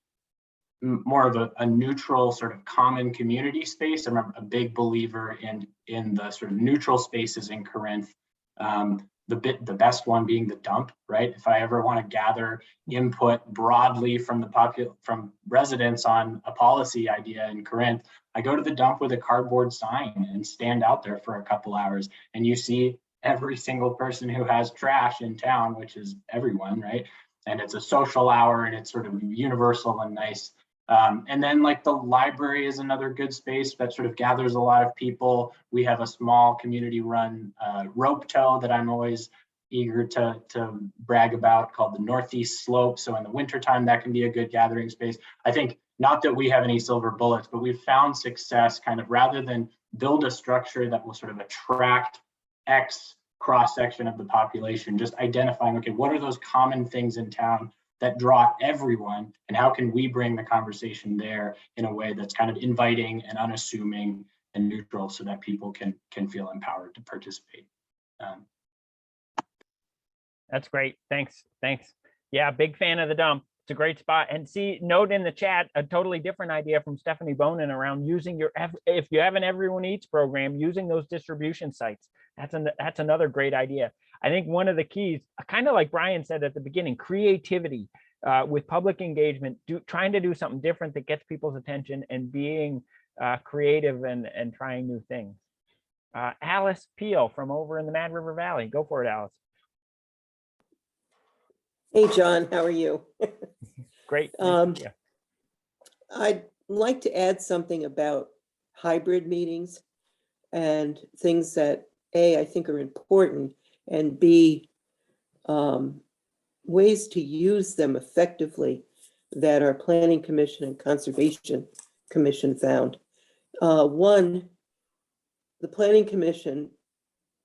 Speaker 6: more of a neutral sort of common community space. I'm a big believer in the sort of neutral spaces in Corinth. The best one being the dump, right? If I ever want to gather input broadly from from residents on a policy idea in Corinth, I go to the dump with a cardboard sign and stand out there for a couple hours, and you see every single person who has trash in town, which is everyone, right? And it's a social hour and it's sort of universal and nice. And then like the library is another good space that sort of gathers a lot of people. We have a small community run rope tow that I'm always eager to brag about called the Northeast Slope. So in the wintertime, that can be a good gathering space. I think not that we have any silver bullets, but we've found success kind of rather than build a structure that will sort of attract X cross section of the population, just identifying, okay, what are those common things in town that draw everyone, and how can we bring the conversation there in a way that's kind of inviting and unassuming and neutral so that people can feel empowered to participate.
Speaker 1: That's great. Thanks. Yeah, big fan of the dump. It's a great spot. And see, note in the chat, a totally different idea from Stephanie Bonin around using if you have an Everyone Eats program, using those distribution sites. That's another great idea. I think one of the keys, kind of like Brian said at the beginning, creativity with public engagement, trying to do something different that gets people's attention and being creative and trying new things. Alice Peel from over in the Mad River Valley. Go for it, Alice.
Speaker 10: Hey, John, how are you?
Speaker 1: Great.
Speaker 10: I'd like to add something about hybrid meetings and things that A, I think are important, and B, ways to use them effectively that our Planning Commission and Conservation Commission found. One, the Planning Commission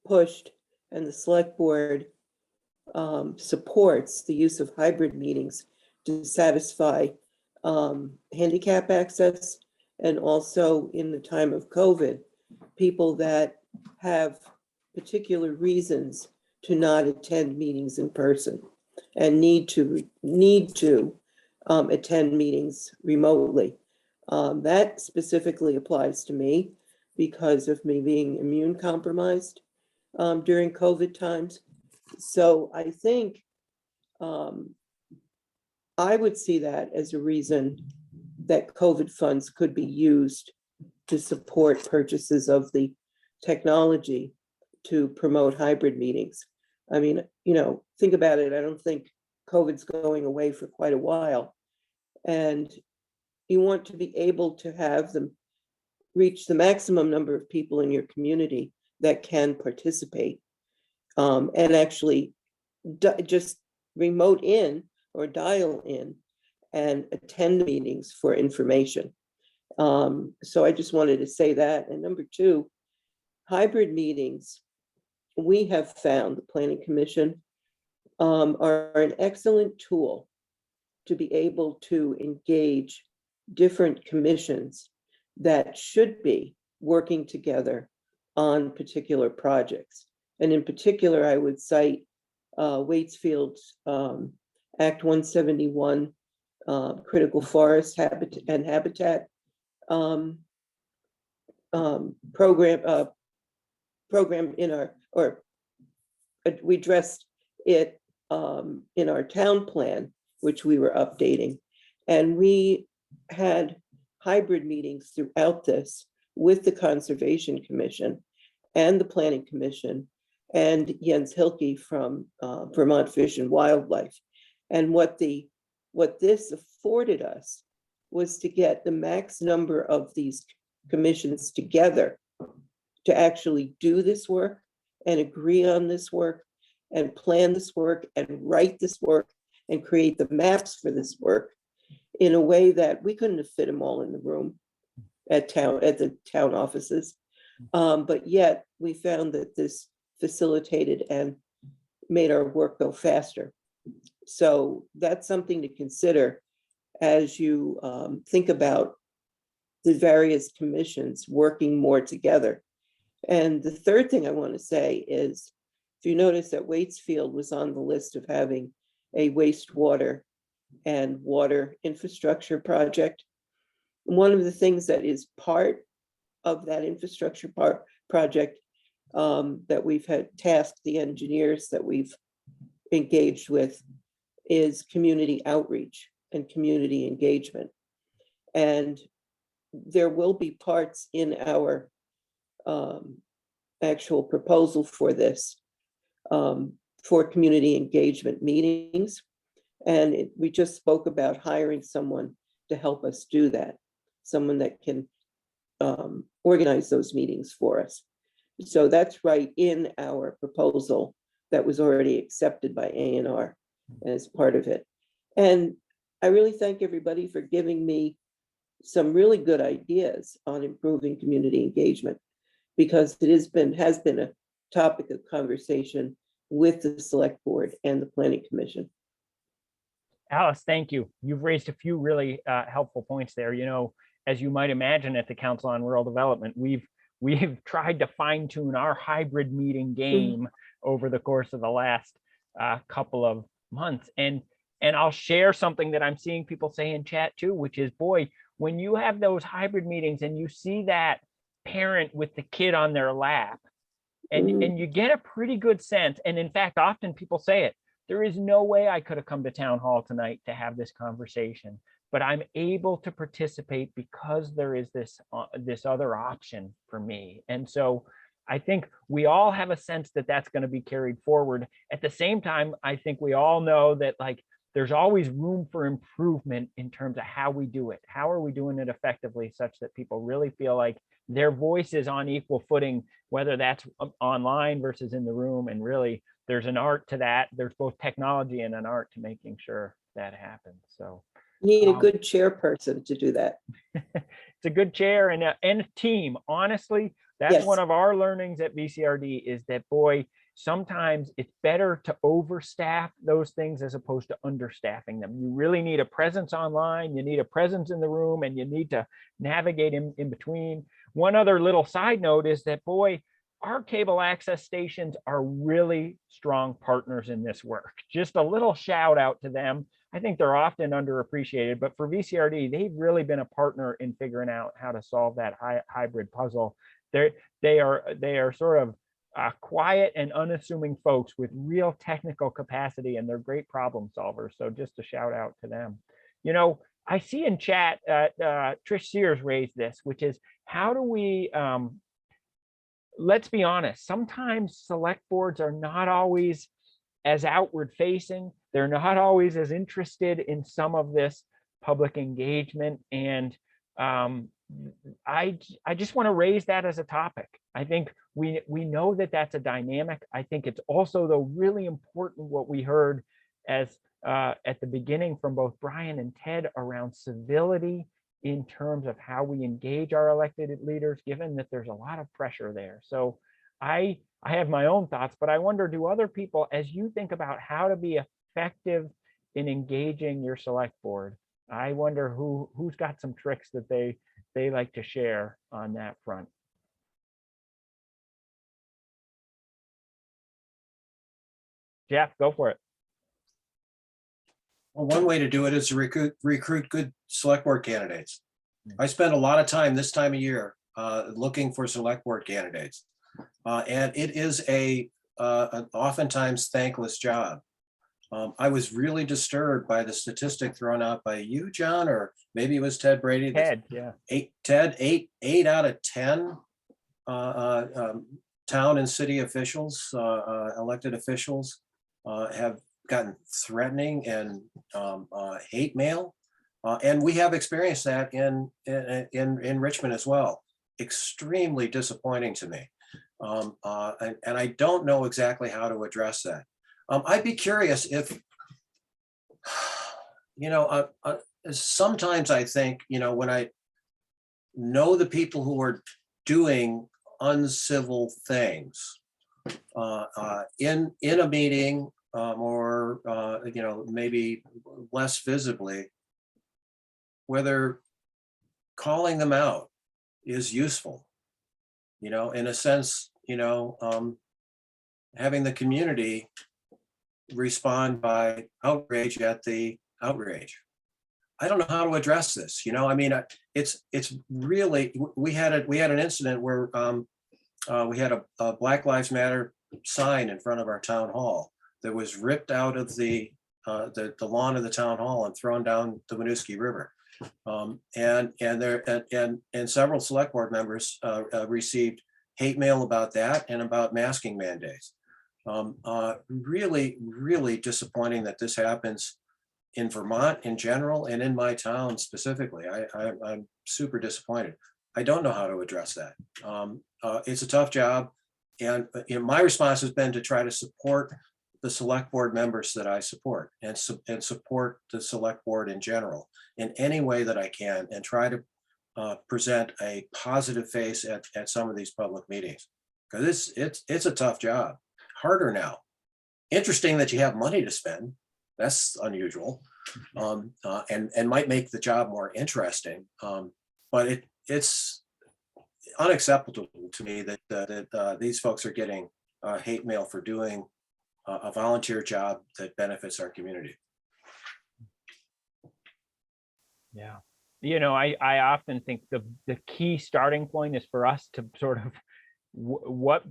Speaker 10: pushed and the Select Board supports the use of hybrid meetings to satisfy handicap access, and also in the time of COVID, people that have particular reasons to not attend meetings in person and need to attend meetings remotely. That specifically applies to me because of me being immune compromised during COVID times. So I think I would see that as a reason that COVID funds could be used to support purchases of the technology to promote hybrid meetings. I mean, think about it. I don't think COVID's going away for quite a while. And you want to be able to have them reach the maximum number of people in your community that can participate and actually just remote in or dial in and attend meetings for information. So I just wanted to say that. And number two, hybrid meetings, we have found, the Planning Commission, are an excellent tool to be able to engage different commissions that should be working together on particular projects. And in particular, I would cite Waitsfield's Act 171 critical forest habitat program in our, or we addressed it in our town plan, which we were updating. And we had hybrid meetings throughout this with the Conservation Commission and the Planning Commission and Jens Hilke from Vermont Fish and Wildlife. And what this afforded us was to get the max number of these commissions together to actually do this work and agree on this work and plan this work and write this work and create the maps for this work in a way that we couldn't have fit them all in the room at the town offices. But yet we found that this facilitated and made our work go faster. So that's something to consider as you think about the various commissions working more together. And the third thing I want to say is, if you notice that Waitsfield was on the list of having a wastewater and water infrastructure project, one of the things that is part of that infrastructure project that we've had tasked the engineers that we've engaged with is community outreach and community engagement. And there will be parts in our actual proposal for this for community engagement meetings. And we just spoke about hiring someone to help us do that, someone that can organize those meetings for us. So that's right in our proposal that was already accepted by A&R as part of it. And I really thank everybody for giving me some really good ideas on improving community engagement, because it has been a topic of conversation with the Select Board and the Planning Commission.
Speaker 1: Alice, thank you. You've raised a few really helpful points there. You know, as you might imagine, at the Council on Rural Development, we've tried to fine tune our hybrid meeting game over the course of the last couple of months. And I'll share something that I'm seeing people say in chat too, which is, boy, when you have those hybrid meetings and you see that parent with the kid on their lap, and you get a pretty good sense. And in fact, often people say it, there is no way I could have come to town hall tonight to have this conversation, but I'm able to participate because there is this other option for me. And so I think we all have a sense that that's going to be carried forward. At the same time, I think we all know that, like, there's always room for improvement in terms of how we do it. How are we doing it effectively such that people really feel like their voice is on equal footing, whether that's online versus in the room. And really, there's an art to that. There's both technology and an art to making sure that happens. So
Speaker 10: you need a good chairperson to do that.
Speaker 1: It's a good chair and a team. Honestly, that's
Speaker 10: Yes.
Speaker 1: one of our learnings at VCRD is that, boy, sometimes it's better to overstaff those things as opposed to understaffing them. You really need a presence online, you need a presence in the room, and you need to navigate in between. One other little side note is that, boy, our cable access stations are really strong partners in this work. Just a little shout out to them. I think they're often underappreciated, but for VCRD, they've really been a partner in figuring out how to solve that hybrid puzzle. They are sort of quiet and unassuming folks with real technical capacity, and they're great problem solvers. So just a shout out to them. You know, I see in chat, Trish Sears raised this, which is, how do we, let's be honest, sometimes select boards are not always as outward facing. They're not always as interested in some of this public engagement. And I just want to raise that as a topic. I think we know that that's a dynamic. I think it's also, though, really important what we heard as at the beginning from both Brian and Ted around civility in terms of how we engage our elected leaders, given that there's a lot of pressure there. So I have my own thoughts, but I wonder, do other people, as you think about how to be effective in engaging your select board, I wonder who's got some tricks that they like to share on that front. Jeff, go for it.
Speaker 7: Well, one way to do it is to recruit good select board candidates. I spend a lot of time this time of year looking for select board candidates. And it is an oftentimes thankless job. I was really disturbed by the statistic thrown out by you, John, or maybe it was Ted Brady.
Speaker 1: Ted, yeah.
Speaker 7: Eight out of 10 town and city officials, elected officials, have gotten threatening and hate mail. And we have experienced that in Richmond as well. Extremely disappointing to me. And I don't know exactly how to address that. I'd be curious if, sometimes I think, when I know the people who are doing uncivil things in a meeting, or maybe less visibly, whether calling them out is useful, in a sense, having the community respond by outrage at the outrage. I don't know how to address this. It's really, we had an incident where we had a Black Lives Matter sign in front of our town hall that was ripped out of the lawn of the town hall and thrown down the Winooski River. And several select board members received hate mail about that and about masking mandates. Really, really disappointing that this happens in Vermont in general and in my town specifically. I'm super disappointed. I don't know how to address that. It's a tough job. And my response has been to try to support the select board members that I support and support the select board in general in any way that I can, and try to present a positive face at some of these public meetings. Because it's a tough job, harder now. Interesting that you have money to spend. That's unusual, and might make the job more interesting. But it's unacceptable to me that these folks are getting hate mail for doing a volunteer job that benefits our community.
Speaker 1: Yeah. I often think the key starting point is for us to sort of what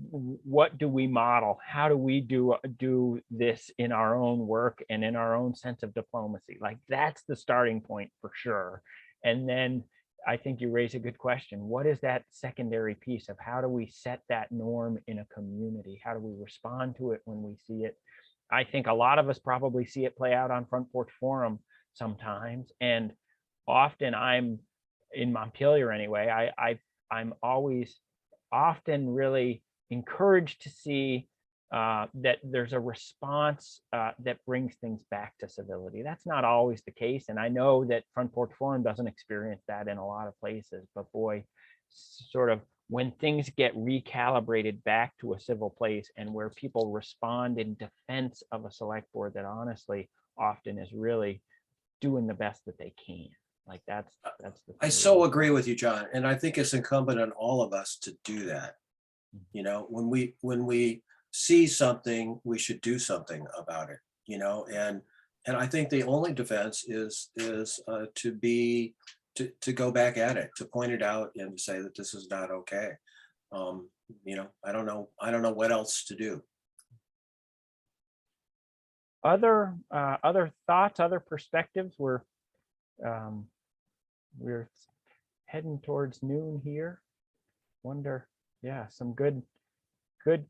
Speaker 1: do we model? How do we do this in our own work and in our own sense of diplomacy? Like, that's the starting point for sure. And then I think you raise a good question. What is that secondary piece of how do we set that norm in a community? How do we respond to it when we see it? I think a lot of us probably see it play out on Front Porch Forum sometimes. And often I'm in Montpelier anyway, I'm always often really encouraged to see that there's a response that brings things back to civility. That's not always the case. And I know that Front Porch Forum doesn't experience that in a lot of places, but boy, sort of when things get recalibrated back to a civil place and where people respond in defense of a select board that honestly often is really doing the best that they can. Like that's the
Speaker 7: I so agree with you, John. And I think it's incumbent on all of us to do that. When we see something, we should do something about it, and I think the only defense is to go back at it, to point it out and to say that this is not okay. I don't know what else to do.
Speaker 1: Other thoughts, other perspectives. We're heading towards noon here. Wonder, yeah, some good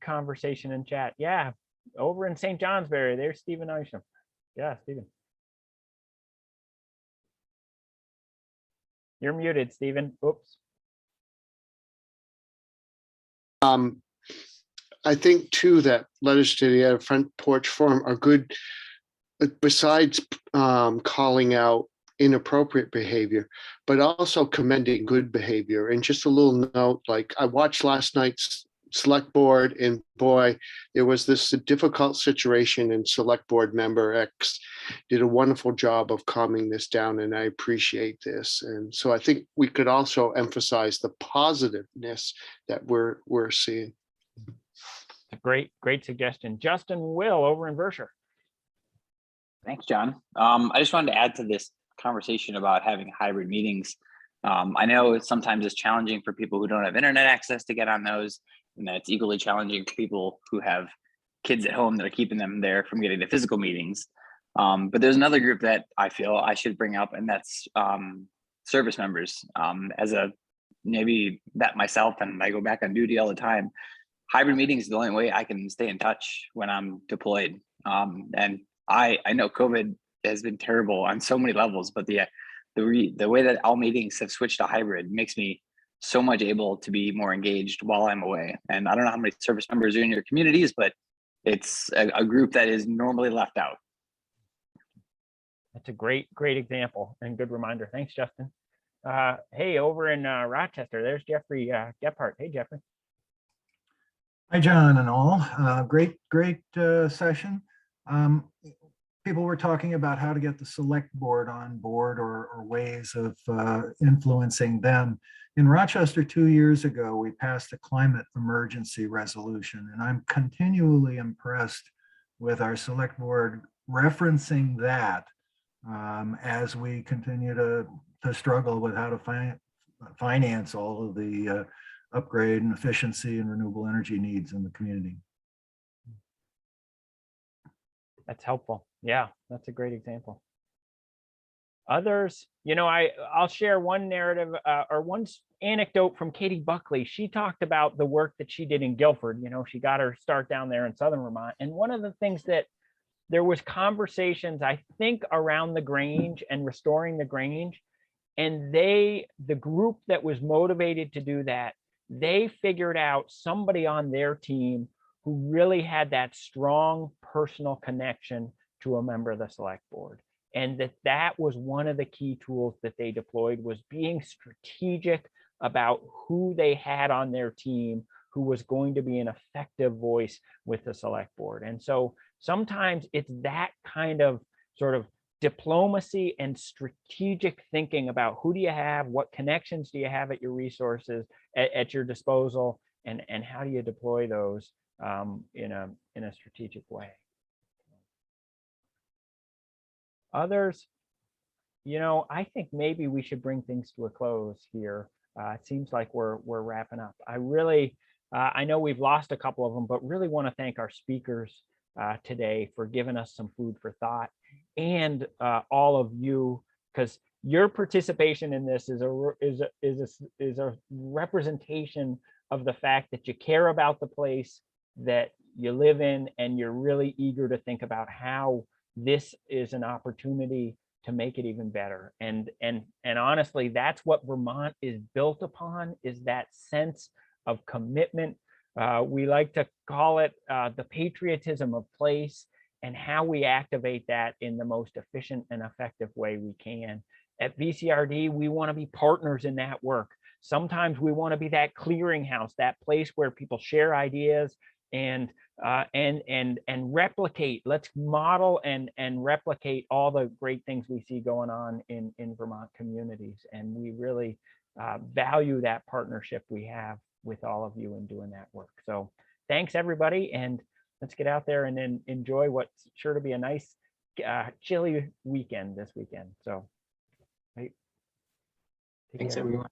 Speaker 1: conversation in chat. Yeah, over in St. Johnsbury, there's Stephen Isham. Yeah, Stephen. You're muted, Stephen. Oops.
Speaker 11: I think too that letters to the Front Porch Forum are good, besides calling out inappropriate behavior, but also commending good behavior. And just a little note, like I watched last night's select board, and boy, there was this difficult situation, and select board member X did a wonderful job of calming this down, and I appreciate this. And so I think we could also emphasize the positiveness that we're seeing.
Speaker 1: A great suggestion. Justin Will over in Vermont.
Speaker 12: Thanks, John. I just wanted to add to this conversation about having hybrid meetings. I know sometimes it's challenging for people who don't have internet access to get on those, and that's equally challenging for people who have kids at home that are keeping them there from getting to physical meetings. But there's another group that I feel I should bring up, and that's service members. As a maybe that myself, and I go back on duty all the time. Hybrid meetings is the only way I can stay in touch when I'm deployed. And I know COVID has been terrible on so many levels, but the way that all meetings have switched to hybrid makes me so much able to be more engaged while I'm away. And I don't know how many service members are in your communities, but it's a group that is normally left out.
Speaker 1: That's a great example and good reminder. Thanks, Justin. Hey, over in Rochester, there's Jeffrey Gephardt. Hey, Jeffrey.
Speaker 13: Hi, John and all. Great session. People were talking about how to get the select board on board or ways of influencing them. In Rochester 2 years ago, we passed a climate emergency resolution, and I'm continually impressed with our select board referencing that as we continue to struggle with how to finance all of the upgrade and efficiency and renewable energy needs in the community.
Speaker 1: That's helpful. Yeah, that's a great example. Others, you know, I'll share one narrative or one anecdote from Katie Buckley. She talked about the work that she did in Guilford. You know, she got her start down there in Southern Vermont. And one of the things that there was conversations, I think, around the Grange and restoring the Grange. And the group that was motivated to do that, they figured out somebody on their team who really had that strong personal connection to a member of the select board. And that was one of the key tools that they deployed, was being strategic about who they had on their team who was going to be an effective voice with the select board. And so sometimes it's that kind of sort of diplomacy and strategic thinking about who do you have, what connections do you have at your resources at your disposal, and how do you deploy those in a strategic way. Others, you know, I think maybe we should bring things to a close here. It seems like we're wrapping up. I really, I know we've lost a couple of them, but really want to thank our speakers today for giving us some food for thought, and all of you, because your participation in this is a representation of the fact that you care about the place that you live in, and you're really eager to think about how this is an opportunity to make it even better. And honestly, that's what Vermont is built upon, is that sense of commitment. We like to call it the patriotism of place, and how we activate that in the most efficient and effective way we can. At VCRD, we want to be partners in that work. Sometimes we want to be that clearinghouse, that place where people share ideas and replicate. Let's model and replicate all the great things we see going on in Vermont communities. And we really value that partnership we have with all of you in doing that work. So thanks, everybody, and let's get out there and then enjoy what's sure to be a nice chilly weekend this weekend. So, right.
Speaker 6: Thanks, everyone.